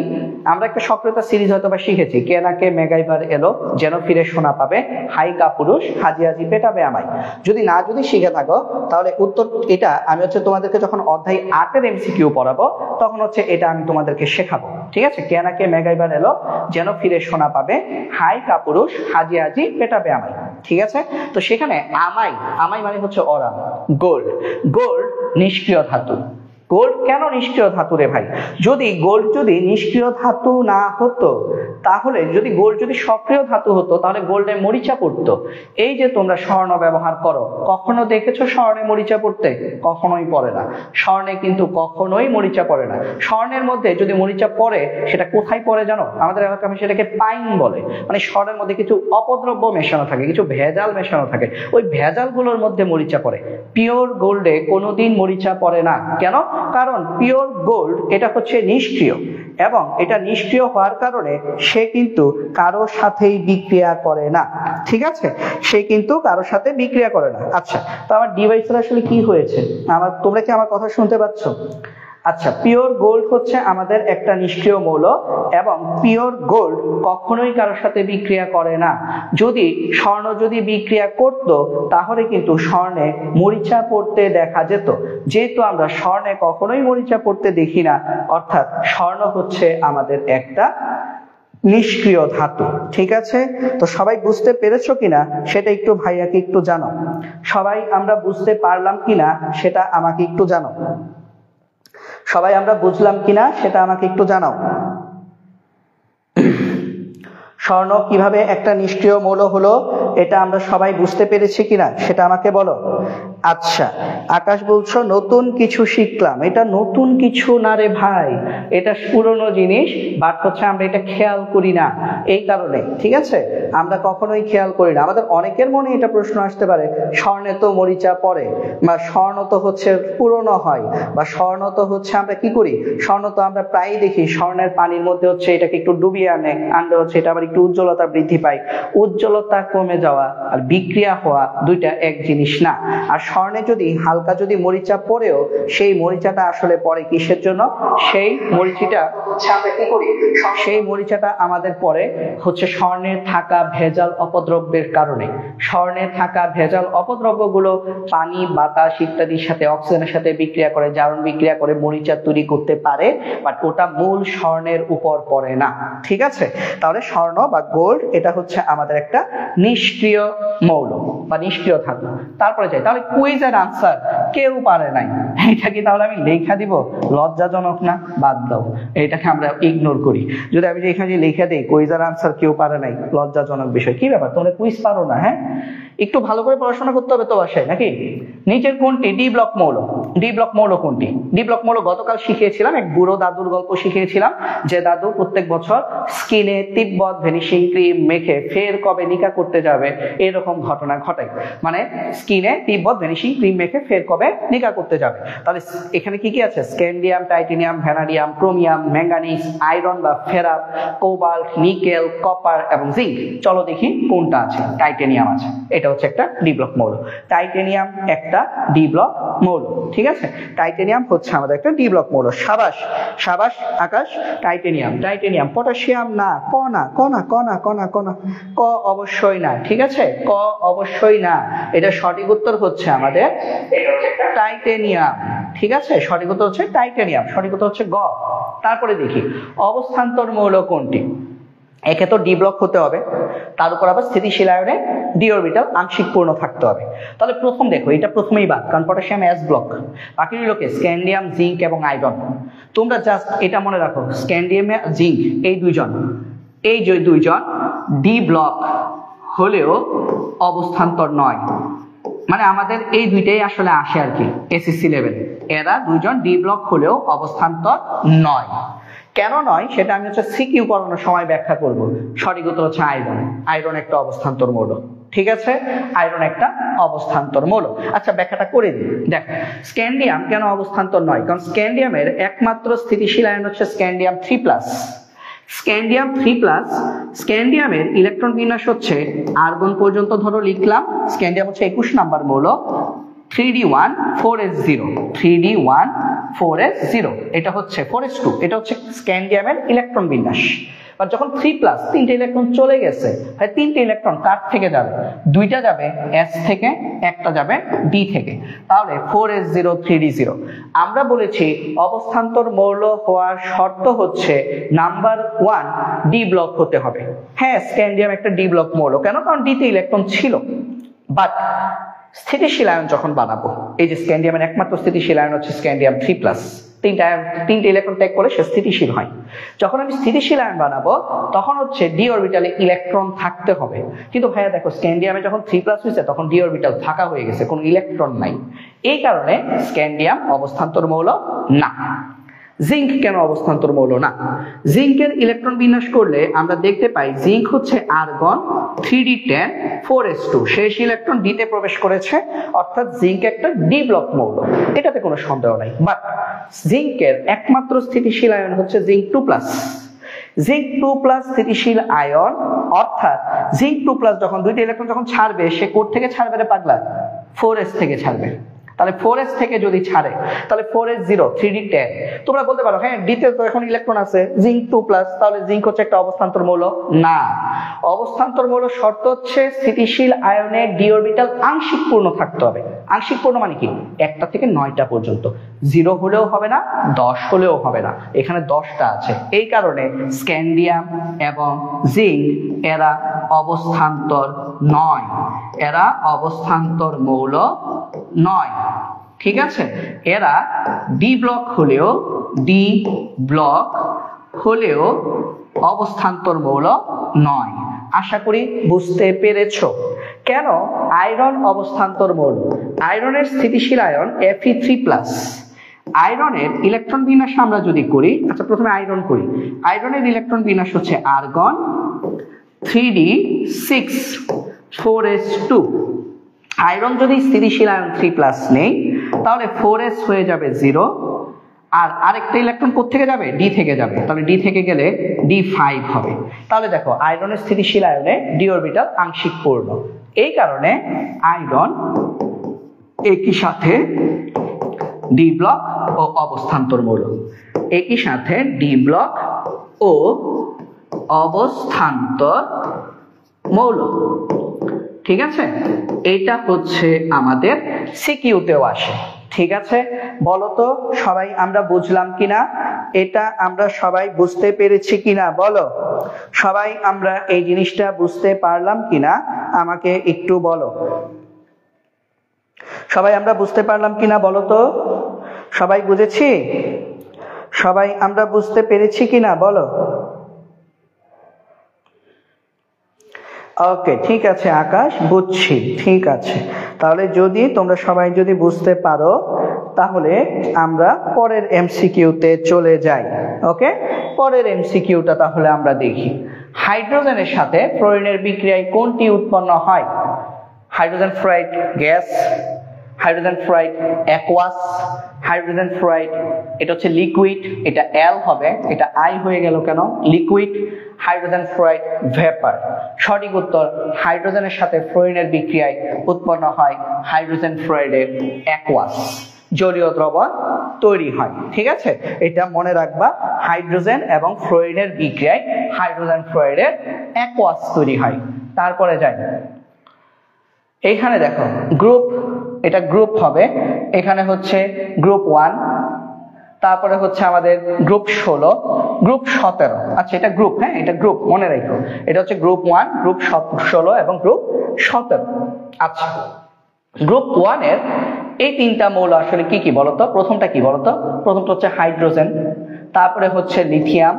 আমরা একটা সক্রিয়তা সিরিজ হয়তোবা শিখেছি, কে না কে মেগাইবার এলো, যেন ফিরে শোনা পাবে, হাই কাপুরুষ, হাজি হাজি পেটাবে আমায়। যদি শিখে থাকো তাহলে উত্তর এটা আমি হচ্ছে তোমাদেরকে যখন অধ্যায় 8-এর এমসিকিউ পড়াবো তখন হচ্ছে এটা আমি তোমাদেরকে শেখাবো, ঠিক আছে। কে না কে মেগাইবার এলো, যেন ফিরে শোনা পাবে, হাই কাপুরুষ, হাজি হাজি পেটাবে আমায়, ঠিক আছে। তো সেখানে আমাই, আমাই মানে হচ্ছে ওরা। গোল্ড, গোল্ড নিষ্ক্রিয় ধাতু। গোল্ড কেন নিষ্ক্রিয় ধাতু রে ভাই? যদি গোল্ড যদি নিষ্ক্রিয় ধাতু না হতো, তাহলে যদি গোল্ড যদি সক্রিয় ধাতু হতো তাহলে গোল্ডে মরিচা পড়তো। এই যে তোমরা স্বর্ণ ব্যবহার করো, কখনো দেখেছো স্বর্ণে মরিচা পড়তে? কখনোই পড়ে না, স্বর্ণে কিন্তু কখনোই মরিচা পড়ে না। স্বর্ণের মধ্যে যদি মরিচা পড়ে সেটা কোথায় পড়ে জানো? আমাদের এলাকায় সেটাকে পাইন বলে, মানে স্বর্ণের মধ্যে কিছু অপদ্রব্য মেশানো থাকে, কিছু ভেজাল মেশানো থাকে, ওই ভেজালগুলোর মধ্যে মরিচা পড়ে। পিওর গোল্ডে কোনোদিন মরিচা পড়ে না। কেন? কারণ পিওর গোল্ড এটা হচ্ছে নিষ্ক্রিয়, এবং এটা নিষ্ক্রিয় হওয়ার কারণে সে কিন্তু কারো সাথেই বিক্রিয়া করে না, ঠিক আছে, সে কিন্তু কারো সাথে বিক্রিয়া করে না। আচ্ছা, তো আমার ডিভাইসের আসলে কি হয়েছে? তোমরা কি আমার কথা শুনতে পাচ্ছ? আচ্ছা, পিওর গোল্ড হচ্ছে আমাদের একটা নিষ্ক্রিয় মৌল, এবং পিওর গোল্ড কখনোই কারোর সাথে বিক্রিয়া করে না। যদি স্বর্ণ যদি বিক্রিয়া করত তাহলে কিন্তু স্বর্ণে মরিচা পড়তে দেখা যেত। যেহেতু আমরা স্বর্ণে কখনোই মরিচা পড়তে দেখি না, অর্থাৎ স্বর্ণ হচ্ছে আমাদের একটা নিষ্ক্রিয় ধাতু, ঠিক আছে। তো সবাই বুঝতে পেরেছো কিনা সেটা একটু ভাইয়াকে একটু জানো। সবাই আমরা বুঝতে পারলাম কিনা সেটা আমাকে একটু জানো। সবাই আমরা বুঝলাম কিনা সেটা আমাকে একটু জানাও। স্বর্ণ কিভাবে একটা নিষ্ক্রিয় মৌল হলো এটা আমরা সবাই বুঝতে পেরেছি কিনা সেটা আমাকে বলো। আচ্ছা, আকাশ বলছো নতুন কিছু শিখলাম। এটা নতুন কিছু না রে ভাই, এটা পুরনো জিনিস, বাট হচ্ছে আমরা এটা খেয়াল করি না এই কারণে, ঠিক আছে, আমরা কখনোই খেয়াল করি না। আমাদের অনেকের মনে এটা প্রশ্ন আসতে পারে, স্বর্ণে তো মরিচা পড়ে, বা স্বর্ণ তো হচ্ছে পুরনো হয়, বা স্বর্ণ তো হচ্ছে আমরা কি করি, স্বর্ণ তো আমরা প্রায়ই দেখি স্বর্ণের পানির মধ্যে হচ্ছে এটাকে একটু ডুবিয়ে আনলে হচ্ছে এটা আবার একটু উজ্জ্বলতা বৃদ্ধি পায়। উজ্জ্বলতা কমে যাওয়া আর বিক্রিয়া হওয়া দুইটা এক জিনিস না। আর স্বর্ণে যদি হালকা যদি মরিচা পড়েও, সেই মরিচাটা আসলে পড়ে কিসের জন্য? সেই মরিচিটা আমরা কি করি, সেই মরিচাটা আমাদের পড়ে হচ্ছে স্বর্ণের থাকা ভেজাল অপদ্রব্যের কারণে। স্বর্ণে থাকা ভেজাল অপদ্রব্যগুলো পানি, বাতাস ইত্যাদির সাথে, অক্সিজেনের সাথে বিক্রিয়া করে, জারণ বিক্রিয়া করে মরিচা তৈরি করতে পারে, বাট ওটা মূল স্বর্ণের উপর পড়ে না, ঠিক আছে। তাহলে স্বর্ণ বা গোল্ড এটা হচ্ছে আমাদের একটা নিষ্ক্রিয় মৌল বা নিষ্ক্রিয় ধাতু। তারপরে যাই, তাহলে কুইজের আনসার কেউ পারে নাই, এটা কি তাহলে আমি লেখা দিব? লজ্জাজনক না? বাদ দাও, এটাকে আমরা ইগনোর করি। যদি আমি এখানে লিখে দিই কুইজের আনসার কেউ পারে নাই, লজ্জাজনক বিষয়। কি ব্যাপার, তোমরা কুইজ পারো না? হ্যাঁ, একটু ভালো করে পড়াশোনা করতে হবে তো বাসায়, নাকি? নিচের কোনটি ডি ব্লক মৌল? ডি ব্লক মৌল কোনটি? ডি ব্লক মৌল গতকাল শিখিয়েছিলাম, এক বুড়ো দাদুর গল্প শিখিয়েছিলাম, যে দাদু প্রত্যেক বছর স্কিনে তিব্বত ভ্যানিশিং ক্রিম মেখে ফের কবে নিকা করতে যাবে এরকম ঘটনা ঘটায়। মানে স্কিনে তিব্বত ভ্যানিশিং ক্রিম মেখে ফের কবে নিকা করতে যাবে। তাহলে এখানে কি কি আছে? Scandium, titanium, vanadium, chromium, manganese, iron বা ফেরাস, কোবাল্ট, নিকেল, কপার এবং জিঙ্ক। চলো দেখি কোনটা আছে। টাইটেনিয়াম আছে, এটা হচ্ছে একটা ডি ব্লক মৌল। টাইটেনিয়াম একটা ডি ব্লক মৌল, ঠিক ঠিক আছে, টাইটেনিয়াম হচ্ছে আমাদের একটা ডি ব্লক মৌল। সাবাস সাবাস আকাশ, টাইটেনিয়াম টাইটেনিয়াম। পটাশিয়াম না, ক না, ক না, ক না, ক না, ক না, ক অবশ্যই না, ঠিক আছে, ক অবশ্যই না। এটা সঠিক উত্তর হচ্ছে আমাদের টাইটেনিয়াম, ঠিক আছে, সঠিক উত্তর হচ্ছে টাইটেনিয়াম, সঠিক উত্তর হচ্ছে গ। তারপরে দেখি অবস্থান্তর মৌল কোনটি। একে তো ডি ব্লক হতে হবে, তার উপর আবার স্থিতিশীল আয়নে ডি অরবিটাল আংশিক পূর্ণ থাকতে হবে। তাহলে প্রথম দেখো, এটা প্রথমেই বাদ, কারণ পটাশিয়াম এস ব্লক। বাকি রইলকে স্ক্যান্ডিয়াম, জিঙ্ক এবং আয়রন। তোমরা জাস্ট এটা মনে রাখো, স্ক্যান্ডিয়াম, জিঙ্ক এই দুইজন ডি ব্লক হলেও অবস্থান্তর নয়। মানে আমাদের এই দুইটাই আসলে আসে আর কি এসএসসি লেভেল। এরা দুইজন ডি ব্লক হলেও অবস্থান্তর নয়। কেন নয় সেটা আমি হচ্ছে সিকিউ করানোর সময় ব্যাখ্যা করব। সঠিক উত্তর হচ্ছে আয়রন। আয়রন একটা অবস্থান্তর মৌল, ঠিক আছে, আয়রন একটা অবস্থান্তর মৌল। আচ্ছা ব্যাখ্যাটা করে দিই। দেখো স্ক্যান্ডিয়াম কেন অবস্থান্তর নয়, কারণ স্ক্যান্ডিয়ামের একমাত্র স্থিতিশীল আয়ন হচ্ছে স্ক্যান্ডিয়াম 3+। স্ক্যান্ডিয়াম 3+, স্ক্যান্ডিয়ামের ইলেকট্রন বিন্যাস হচ্ছে আর্গন পর্যন্ত ধরো লিখলাম, স্ক্যান্ডিয়াম হচ্ছে 21 নাম্বার মৌল, 3d1,4s0, 3d1,4s0, এটা হচ্ছে 4s2, এটা হচ্ছে স্ক্যান্ডিয়ামের ইলেকট্রন বিন্যাস। আর যখন 3+, তিনটে ইলেকট্রন চলে গেছে, তাই তিনটে ইলেকট্রন কার থেকে যাবে, দুইটা যাবে s থেকে, একটা যাবে d থেকে, তাহলে 4s0 3d0। আমরা বলেছি অবস্থান্তর মৌল হওয়ার শর্ত হচ্ছে নাম্বার 1 ডি ব্লক হতে হবে। হ্যাঁ স্ক্যান্ডিয়াম একটা ডি ব্লক মৌল, কেন, কারণ d তে ইলেকট্রন ছিল। বাট স্থিতিশীল আয়ন যখন বানাবো, এই যে স্ক্যান্ডিয়ামের একমাত্র স্থিতিশীল আয়ন হচ্ছে স্ক্যান্ডিয়াম 3+, তিনটে ইলেকট্রন ত্যাগ করে সে স্থিতিশীল হয়। যখন আমি স্থিতিশীল আয়ন বানাবো তখন হচ্ছে ডি অরবিটালে ইলেকট্রন থাকতে হবে। কিন্তু ভাইয়া দেখো স্ক্যান্ডিয়ামে যখন 3+ হয়েছে তখন ডি অরবিটাল ফাঁকা হয়ে গেছে, কোনো ইলেকট্রন নাই। এই কারণে স্ক্যান্ডিয়াম অবস্থান্তর মৌল না। জিঙ্ক কেন অবস্থান্তর মৌল না? জিঙ্কের ইলেকট্রন বিন্যাস করলে আমরা দেখতে পাই জিঙ্ক হচ্ছে আর্গন 3d10 4s2, শেষ ইলেকট্রন ডিতে প্রবেশ করেছে, অর্থাৎ জিঙ্ক একটা ডি ব্লক মৌল, এটাতে কোনো সন্দেহ নাই। বাট জিঙ্কের একমাত্র স্থিতিশীল আয়ন হচ্ছে জিঙ্ক 2+। জিঙ্ক 2+ স্থিতিশীল আয়ন, অর্থাৎ জিঙ্ক 2+ যখন দুইটা ইলেকট্রন যখন ছাড়বে, সে কোড থেকে ছাড়বে রে পাগলা, 4s থেকে ছাড়বে। তাহলে 4s থেকে যদি ছাড়ে তাহলে 4s0 3d10। তোমরা বলতে পারো হ্যাঁ ডিতে তো এখন ইলেকট্রন আছে জিঙ্ক 2+, তাহলে জিঙ্ক হচ্ছে একটা অবস্থান্তর মৌল না। অবস্থান্তর মৌল শর্ত হচ্ছে স্থিতিশীল আয়নে ডি অরবিটাল আংশিক পূর্ণ থাকতে হবে। আংশিক পূর্ণ মানে কি, 1টা থেকে 9টা পর্যন্ত, 0 হলেও হবে না, 10 হলেও হবে না, এখানে 10টা আছে। এই কারণে স্ক্যান্ডিয়াম এবং জিঙ্ক এরা অবস্থান্তর নয়, এরা অবস্থান্তর মৌল নয়, ঠিক আছে। এরা ডি ব্লক হলেও অবস্থান্তর মৌল নয়। আশা করি বুঝতে পেরেছো। কেন আয়রন অবস্থান্তর মৌল? আয়রনের স্থিতিশীল আয়ন Fe3+। আয়রনের ইলেকট্রন বিন্যাস আমরা যদি করি, আচ্ছা প্রথমে আয়রন করি। আয়রনের ইলেকট্রন বিন্যাস হচ্ছে আর্গন 3d6 4s2। আয়রন যদি স্থিতিশীল আয়ন 3+ নেই তাহলে 4s হয়ে যাবে 0, আর আরেকটা ইলেকট্রন কোত্থেকে যাবে, ডি থেকে যাবে, তাহলে ডি থেকে গেলে d5 হবে। তাহলে দেখো আয়রনের স্থিতিশীল আয়নে ডি অরবিটাল আংশিক পূর্ণ, এই কারণে আয়রন একই সাথে ডি ব্লক ও অবস্থান্তর মৌল, একই সাথে ডি ব্লক ও অবস্থান্তর মৌল, ঠিক আছে। এটা হচ্ছে আমাদের সিকিউতেও আসে, ঠিক আছে। বলো তো সবাই আমরা বুঝলাম কিনা, এটা আমরা সবাই বুঝতে পেরেছি কিনা, বলো সবাই আমরা এই জিনিসটা বুঝতে পারলাম কিনা আমাকে একটু বলো। সবাই আমরা বুঝতে পারলাম কিনা বলো তো, সবাই বুঝেছি, সবাই আমরা বুঝতে পেরেছি কিনা বলো। ওকে ঠিক আছে আকাশ, বুঝছি, ঠিক আছে। তাহলে যদি তোমরা সবাই যদি বুঝতে পারো তাহলে আমরা পরের এমসিকিউতে চলে যাই। ওকে, পরের এমসিকিউটা তাহলে আমরা দেখি। হাইড্রোজেনের সাথে ফ্লোরিনের বিক্রিয়ায় কোনটি উৎপন্ন হয়? Hydrogen fluoride gas, hydrogen fluoride aqueous, hydrogen fluoride এটা হচ্ছে লিকুইড, এটা এল হবে, এটা আই হয়ে গেল কেন, লিকুইড। Hydrogen fluoride vapour. সঠিক উত্তর হাইড্রোজেনের সাথে ফ্লোরিনের বিক্রিয়ায় উৎপন্ন হয় হাইড্রোজেন ফ্লোরাইডের অ্যাকোয়াস। জলীয় দ্রবণ তৈরি হয়। ঠিক আছে, এটা মনে রাখবা, হাইড্রোজেন এবং ফ্লোরিনের বিক্রিয়ায় হাইড্রোজেন ফ্লোরাইডের অ্যাকোয়াস তৈরি হয়। তারপরে যাই, এইখানে দেখো গ্রুপ, এটা গ্রুপ হবে, এখানে হচ্ছে গ্রুপ 1, তারপরে হচ্ছে আমাদের গ্রুপ 16, গ্রুপ 17। আচ্ছা এটা গ্রুপ, হ্যাঁ এটা গ্রুপ মনে রাখো, এটা হচ্ছে গ্রুপ 1, গ্রুপ 16 এবং গ্রুপ 17। আচ্ছা গ্রুপ 1 এর এই তিনটা মৌল আসলে কি কি বলতো? প্রথমটা কি বলতো? প্রথমটা হচ্ছে হাইড্রোজেন, তারপরে হচ্ছে লিথিয়াম,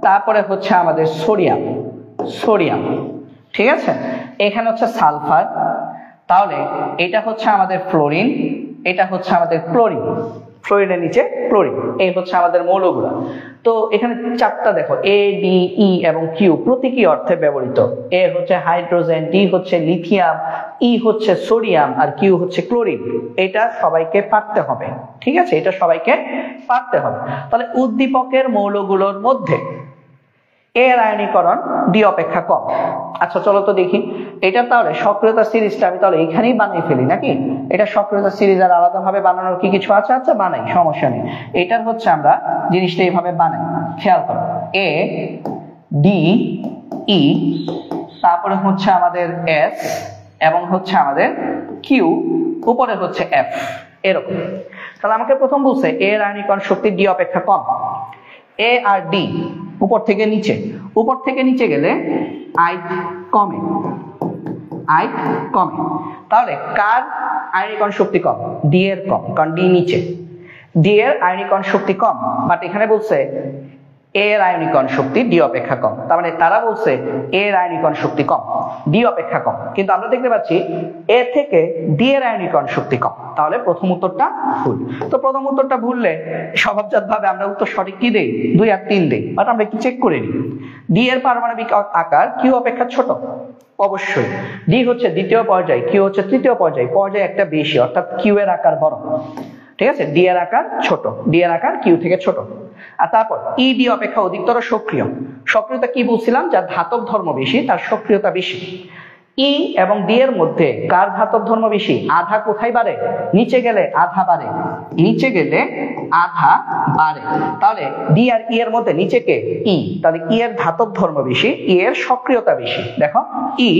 তারপরে হচ্ছে আমাদের সোডিয়াম। ঠিক আছে, এখানে হচ্ছে সালফার, তাহলে এটা হচ্ছে আমাদের ফ্লোরিন, এটা হচ্ছে আমাদের ক্লোরিন, ফ্লোরিনের নিচে ক্লোরিন, এই হচ্ছে আমাদের মৌলগুলো। তো এখানে চারটা দেখো, এ ডি ই এবং কিউ প্রতীকী অর্থে ব্যবহৃত। এ হচ্ছে হাইড্রোজেন, ডি হচ্ছে লিথিয়াম, ই হচ্ছে সোডিয়াম আর কিউ হচ্ছে ক্লোরিন। এটা সবাইকে পারতে হবে। ঠিক আছে, এটা সবাইকে পারতে হবে। তাহলে উদ্দীপকের মৌলগুলোর মধ্যে এর আয়নীকরণ ডি অপেক্ষা কম। আচ্ছা চলো তো দেখি এটা, তাহলে সক্রিয়তা সিরিজটা আমি তাহলে এখানেই বানিয়ে ফেলি নাকি? এটা সক্রিয়তা সিরিজ আর আলাদাভাবে বানানোর কি কিছু আছে? আচ্ছা বানাই, সমস্যা নেই। এটার হচ্ছে আমরা জিনিসটা এইভাবে বানাই, খেয়াল করো, এ ডি ই, তারপরে হচ্ছে আমাদের এস এবং হচ্ছে আমাদের কিউ, উপরে হচ্ছে এফ, এরকম। তাহলে আমাকে প্রথম বলছে এর আয়নীকরণ শক্তি ডি অপেক্ষা কম। এ আর ডি উপর থেকে নিচে, উপর থেকে নিচে গেলে আই কমে, তাহলে কার আয়নীকরণ শক্তি কম? ডি এর কম, কারণ ডি নিচে, ডি এর আয়নীকরণ শক্তি কম। বাট এখানে বলছে এর আয়নীকরণ শক্তি ডি অপেক্ষা কম, তার মানে তারা বলছে এর আয়নীকরণ শক্তি কম, ডি অপেক্ষা কম, কিন্তু আমরা দেখতে পাচ্ছি এ থেকে ডি এর আয়নীকরণ শক্তি কম। তাহলে প্রথম উত্তরটা ভুল। তো প্রথম উত্তরটা ভুললে স্বভাবজাত ভাবে আমরা উত্তর সঠিক কি দেই? 2 আর 3 দেই। বাট আমরা একটু চেক করে নিই, ডি এর পারমাণবিক আকার কিউ অপেক্ষা ছোট, অবশ্যই। ডি হচ্ছে দ্বিতীয় পর্যায়, কিউ হচ্ছে তৃতীয় পর্যায়, পর্যায় একটা বেশি, অর্থাৎ কিউ এর আকার বড়। ঠিক আছে, ডি এর আকার ছোট, ডি এর আকার কিউ থেকে ছোট। আর তারপর ই ডি অপেক্ষা অধিকতর সক্রিয়। সক্রিয়তা কি বলছিলাম? যার ধাতব ধর্ম বেশি তার সক্রিয়তা বেশি। ই এবং ডি এর মধ্যে কার ধাতব ধর্ম বেশি? আধা কোথায় বাড়ে? নিচে গেলে আধা বাড়ে, নিচে গেলে আধা বাড়ে। তাহলে ডি আর ই এর মধ্যে নিচে কে? ই, তাহলে ই এর ধাতব ধর্ম বেশি, ই এর সক্রিয়তা বেশি। দেখো ই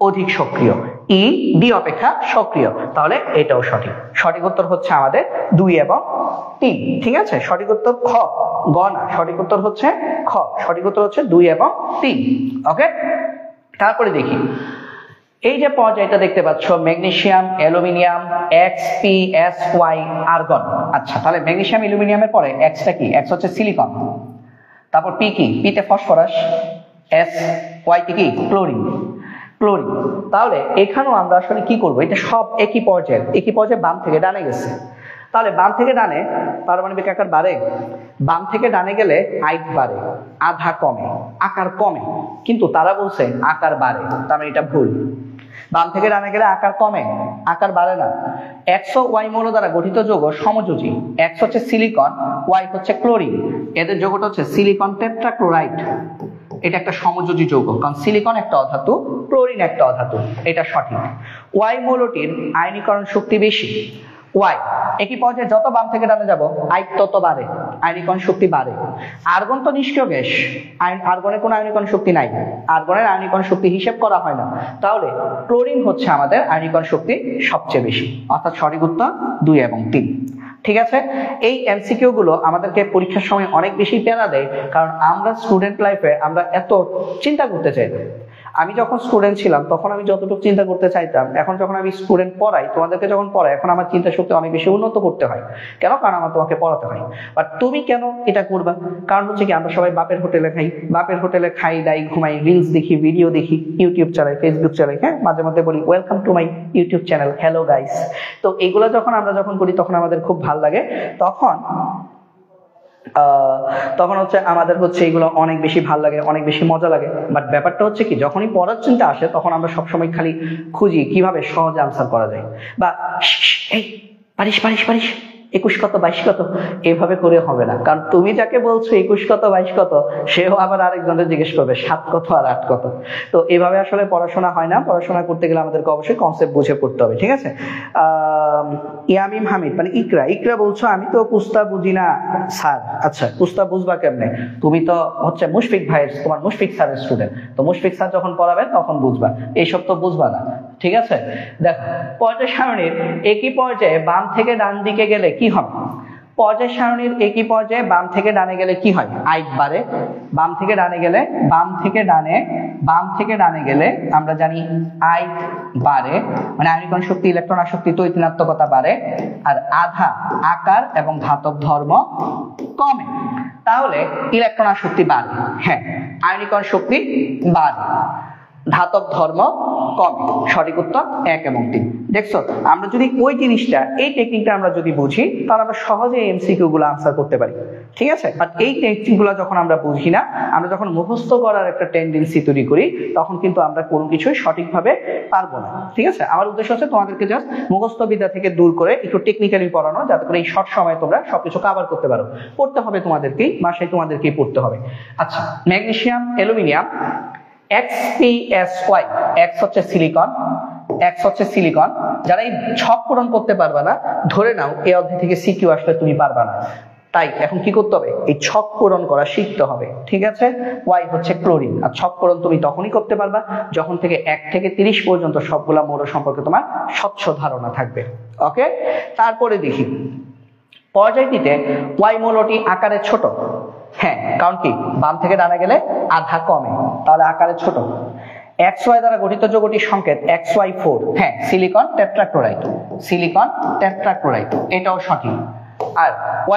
অধিক সক্রিয়, ই ডি অপেক্ষা সক্রিয়, তাহলে এটাও সঠিক। সঠিক উত্তর হচ্ছে আমাদের 2 এবং 3। ঠিক আছে, সঠিক উত্তর খ, গ না, সঠিক উত্তর হচ্ছে খ, সঠিক উত্তর হচ্ছে 2 এবং 3। ওকে, তারপরে দেখি এই যে পর্যায়টা দেখতে পাচ্ছ, ম্যাগনেসিয়াম, অ্যালুমিনিয়াম, XpSy, আর্গন। আচ্ছা তাহলে ম্যাগনেসিয়াম অ্যালুমিনিয়ামের পরে এক্সটা কি? এক্স হচ্ছে সিলিকন, তারপর পি কি? পিতে ফসফরাস, এস ওয়াই তে কি? ক্লোরিন। তাহলে এখানেও আমরা আসলে কি করব? এটা সব একই পর্যায়ে বাম থেকে ডানে গেছে। তাহলে বাম থেকে ডানে পারমাণবিক আকার বাড়ে, বাম থেকে ডানে গেলে হাইট বাড়ে, আধা কমে, আকার কমে, কিন্তু তারা বলছে আকার বাড়ে, তার মানে এটা ভুল। বাম থেকে ডানে গেলে আকার কমে, আকার বাড়ে না। এক্স ও ওয়াই মৌল দ্বারা গঠিত যৌগ সমযোজী। এক্স হচ্ছে সিলিকন, ওয়াই হচ্ছে ক্লোরিন, এদের যৌগটা হচ্ছে সিলিকন টেট্রাক্লোরাইড। এটা একটা সমযোজী যৌগ, কারণ সিলিকন একটা অধাতু, ক্লোরিন একটা অধাতু, এটা সঠিক। ওয়াই মৌলটির আয়নীকরণ শক্তি বেশি। ওয়াই একই পর্যায়ে যত বাম থেকে ডানে যাব আই তত বাড়ে, আয়নীকরণ শক্তি বাড়ে। আর্গন তো নিষ্ক্রিয় গ্যাস, আর্গনের কোনো আয়নীকরণ শক্তি নাই, আর্গনের আয়নীকরণ শক্তি হিসেব করা হয় না। তাহলে ক্লোরিন হচ্ছে আমাদের আয়নীকরণ শক্তি সবচেয়ে বেশি, অর্থাৎ সঠিক উত্তর 2 এবং 3। ঠিক আছে, এই এমসিকিউ গুলো আমাদেরকে পরীক্ষার সময় অনেক বেশি প্যারা দেয়, কারণ আমরা স্টুডেন্ট লাইফে আমরা এত চিন্তা করতে চাই। আমি যখন স্টুডেন্ট ছিলাম তখন আমি যতটুকু চিন্তা করতে চাইতাম, এখন যখন আমি স্টুডেন্ট পড়াই, তোমাদেরকে যখন পড়াই, এখন আমার চিন্তা শক্তি অনেক বেশি উন্নত করতে হয়। কেন? কারণ আমার তোমাকে পড়াতে হয়। বাট তুমি কেন এটা করবা? কারণ হচ্ছে কি, আমরা সবাই বাপের হোটেলে খাই, বাপের হোটেলে খাই দাই, ঘুমাই, রিলস দেখি, ভিডিও দেখি, ইউটিউব চালাই, ফেসবুক চালাই, হ্যাঁ মাঝে মধ্যে বলি welcome to my YouTube channel, hello guys. তো এইগুলো যখন আমরা করি তখন আমাদের খুব ভালো লাগে, তখন হচ্ছে আমাদের হচ্ছে এগুলো অনেক বেশি ভালো লাগে, অনেক বেশি মজা লাগে। বাট ব্যাপারটা হচ্ছে কি, যখনই পড়ার চিন্তা আসে তখন আমরা সবসময় খালি খুঁজি কিভাবে সহজ আনসার করা যায়, বা এই পারিস 21 কত 22 কত এভাবে করে হবে না, কারণ তুমি যাকে বলছো 21 কত 22 কত সেও আবার আরেকজনের জিজ্ঞেস করবে 7 কত আর 8 কত। তো এভাবে আসলে পড়াশোনা হয় না, পড়াশোনা করতে গেলে আমাদেরকে অবশ্যই কনসেপ্ট বুঝে পড়তে হবে, ঠিক আছে। ইয়ামিম হামিদ মানে ইকরা বলছো আমি তো কুস্তা বুঝি না স্যার। আচ্ছা কুস্তা বুঝবা কেমনে, তুমি তো হচ্ছে মুশফিক ভাইয়ের, তোমার মুশফিক স্যারের স্টুডেন্ট, তো মুশফিক স্যার যখন পড়াবেন তখন বুঝবা, এইসব তো বুঝবা না, ঠিক আছে। দেখো পর্যায় সারণীর একই পর্যায়ে বাম থেকে ডান দিকে গেলে কি হবে, পর্যায় সারণীর একই পর্যায়ে বাম থেকে ডানে গেলে কি হয়, আইট বাড়ে। বাম থেকে ডানে গেলে, বাম থেকে ডানে গেলে আমরা জানি আইট বাড়ে, মানে আয়নিকরণ শক্তি, ইলেকট্রন আসক্তি, তড়িৎ-ঋণাত্মকতা বাড়ে, আর আধা আকার এবং ধাতব ধর্ম কমে। তাহলে ইলেকট্রন আসক্তি বাড়ে, হ্যাঁ, আয়নিকরণ শক্তি বাড়ে, ধাতব ধর্ম কমে। সঠিক উত্তর 1 এবং 3। দেখছো, আমরা যদি ওই জিনিসটা, এই টেকনিকটা আমরা যদি বুঝি তাহলে আমরা সহজে এমসিকিউ গুলো আনসার করতে পারি, ঠিক আছে। বাট এই টেকনিক গুলো যখন আমরা বুঝি না, আমরা যখন মুখস্থ করার একটা টেন্ডেন্সি তৈরি করি, তখন কিন্তু আমরা কোনো কিছুই সঠিকভাবে পারবো না, ঠিক আছে। আমার উদ্দেশ্য হচ্ছে তোমাদেরকে জাস্ট মুখস্থ বিদ্যা থেকে দূর করে একটু টেকনিক্যালি পড়ানো, যাতে করে এই শর্ট সময়ে তোমরা সবকিছু কভার করতে পারো। পড়তে হবে তোমাদেরকেই, বাসায় তোমাদেরকেই পড়তে হবে। আচ্ছা, ম্যাগনেসিয়াম, অ্যালুমিনিয়াম, XpSy, X হচ্ছে সিলিকন, যারা এই ছক পূরণ করতে পারবা না, ধরে নাও এই অধ্যায় থেকে সিকিউ আসলে তুমি পারবা না, তাই এখন কি করতে হবে, এই ছক পূরণ করা শিখতে হবে, ঠিক আছে। Y হচ্ছে ক্লোরিন, আর ছক পূরণ তুমি তখনই করতে পারবা যখন থেকে 1 থেকে 30 পর্যন্ত সবগুলা মৌল সম্পর্কে তোমার স্বচ্ছ ধারণা থাকবে, ওকে। তারপরে দেখি পর্যায়টিতে Y মৌলটি আকারে ছোট, হ্যাঁ, কারণ কি বাম থেকে ডানে গেলে আধা কমে, তাহলে আকারে ছোট। XY দ্বারা গঠিত যৌগটির সংকেত XY4, হ্যাঁ, সিলিকন টেট্রাক্লোরাইড, এটাও সঠিক। আর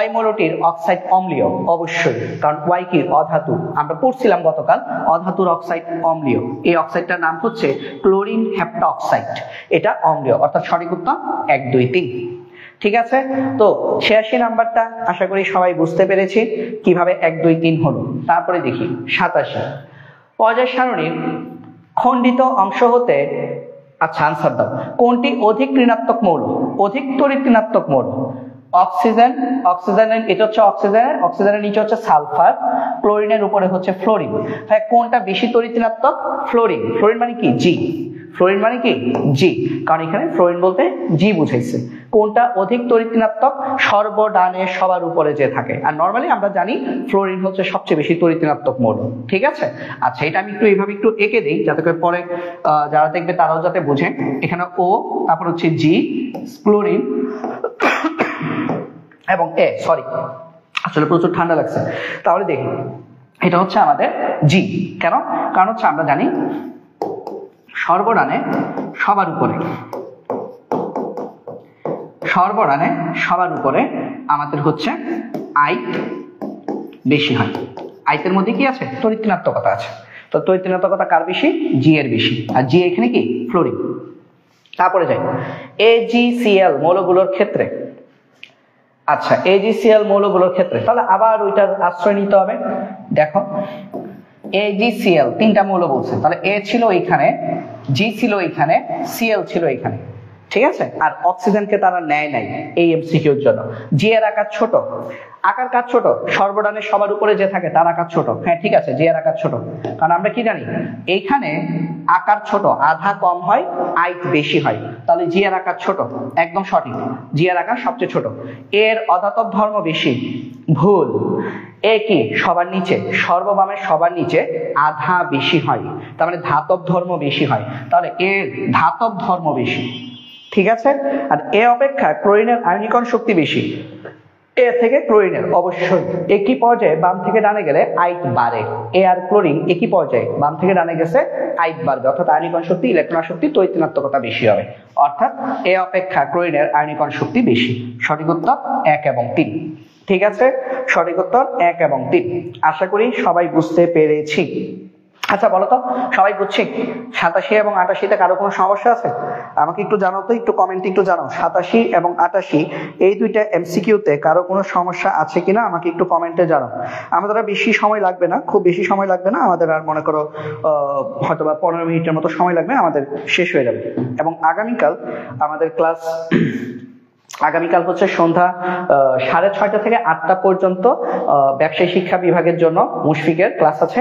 Y মৌলটির অক্সাইড অম্লীয়, অবশ্যই, কারণ Y কি অধাতু, আমরা পড়ছিলাম গতকাল, অধাতুর অক্সাইড অম্লীয়, এই অক্সাইডটার নাম হচ্ছে ক্লোরিন হেপ্টাক্সাইড, এটা অম্লীয়, অর্থাৎ সঠিক উত্তর 1 2 3, ঠিক আছে। তো 86 নাম্বারটা আশা করি সবাই বুঝতে পেরেছি কিভাবে 1 2 3 হলো। তারপরে দেখি 87, পর্যায় সারণীর খণ্ডিত অংশ হতে, আচ্ছা আনসার দাও, কোনটি অধিক ঋণাত্মক মৌল, অধিক তড়িৎ ঋণাত্মক মৌল? অক্সিজেনের, এটা হচ্ছে অক্সিজেনের নিচে হচ্ছে সালফার, ক্লোরিনের উপরে হচ্ছে ফ্লোরিন। হ্যাঁ, কোনটা বেশি তড়িৎ ঋণাত্মক? ফ্লোরিন মানে কি জি, কারণ এখানে ফ্লোরিন বলতে জি বুঝাইছে। কোনটা অধিক তড়িৎ ঋণাত্মক? সর্বডানে সবার উপরে যে থাকে, আর নরমালি আমরা জানি ফ্লোরিন হচ্ছে সবচেয়ে বেশি তড়িৎ ঋণাত্মক মৌল, ঠিক আছে। আচ্ছা, এটা আমি একটু এইভাবে একটু এঁকে দেই যাতে করে পরে যারা দেখবে তারাও যাতে বোঝে। এখানে ও, তারপর হচ্ছে জি, ক্লোরিন এবং আসলে প্রচুর ঠান্ডা লাগছে, তাহলে দেখি এটা হচ্ছে আমাদের জি। কেন? কারণ হচ্ছে আমরা জানি সর্বডানে সবার উপরে আমাদের হচ্ছে আইট বেশি হয়। আইটের মধ্যে কি আছে? তড়িৎ ঋণাত্মকতা আছে। তো তড়িৎ ঋণাত্মকতা কার বেশি? জি এর বেশি, আর জি এখানে কি ফ্লোরিন। তারপরে যাই AgCl মৌলগুলোর ক্ষেত্রে। আচ্ছা, AgCl মৌলগুলোর ক্ষেত্রে তাহলে আবার ওইটার আশ্রয় নিতে হবে। দেখো AgCl 3টা মৌল বলছে, তাহলে A ছিল এইখানে, G ছিল এইখানে, Cl ছিল এইখানে, ঠিক আছে। আর অক্সিজেনকে তারা নেয় নাই এই এমসিকিউর জন্য। জি এর আকার ছোট, সর্বডানে সবার উপরে যে থাকে তার আকার ছোট, হ্যাঁ ঠিক আছে, জি এর আকার ছোট, কারণ আমরা কি জানি এইখানে আকার ছোট, আধা কম হয়, আইট বেশি হয়, তাহলে জি এর আকার ছোট, একদম সঠিক, জি এর আকার সবচেয়ে ছোট। এর অধাতব ধর্ম বেশি, ভুল। এ কি সবার নিচে, সর্ববামের সবার নিচে আধা বেশি হয়, তার মানে ধাতব ধর্ম বেশি হয়, তাহলে এর ধাতব ধর্ম বেশি, ঠিক আছে। আর এ অপেক্ষা ক্লোরিনের আয়নীকরণ শক্তি বেশি, এ থেকে ক্লোরিনের অবশ্যই। একই পর্যায়ে বাম থেকে ডানে গেলে আইট বাড়ে, এ আর ক্লোরিন একই পর্যায়ে বাম থেকে ডানে গেছে আইট বাড়বে, অর্থাৎ আয়নীকরণ শক্তি, ইলেকট্রন শক্তি, তড়িৎ ঋণাত্মকতা বেশি হবে, অর্থাৎ এ অপেক্ষা ক্লোরিনের আয়নীকরণ শক্তি বেশি। সঠিক উত্তর 1 এবং 3, ঠিক আছে, সঠিক উত্তর 1 এবং 3। আশা করি সবাই বুঝতে পেরেছি। আচ্ছা বলো তো, সবাই বুঝছি? 87 এবং 88তে কারো কোনো সমস্যা আছে? আমাকে একটু জানাও তো, একটু কমেন্টে একটু জানাও 87 এবং 88 এই দুইটা এমসিকিউতে কারো কোনো সমস্যা আছে কিনা আমাকে একটু কমেন্টে জানাও। আমাদের আর বেশি সময় লাগবে না, খুব বেশি সময় লাগবে না, আমাদের আর মনে করো হয়তো বা 15 মিনিটের মতো সময় লাগবে, আমাদের শেষ হয়ে যাবে। এবং আগামীকাল আমাদের ক্লাস আগামীকাল হচ্ছে সন্ধ্যা 6:30 থেকে 8টা পর্যন্ত ব্যবসায়ী শিক্ষা বিভাগের জন্য মুশফিকের ক্লাস আছে।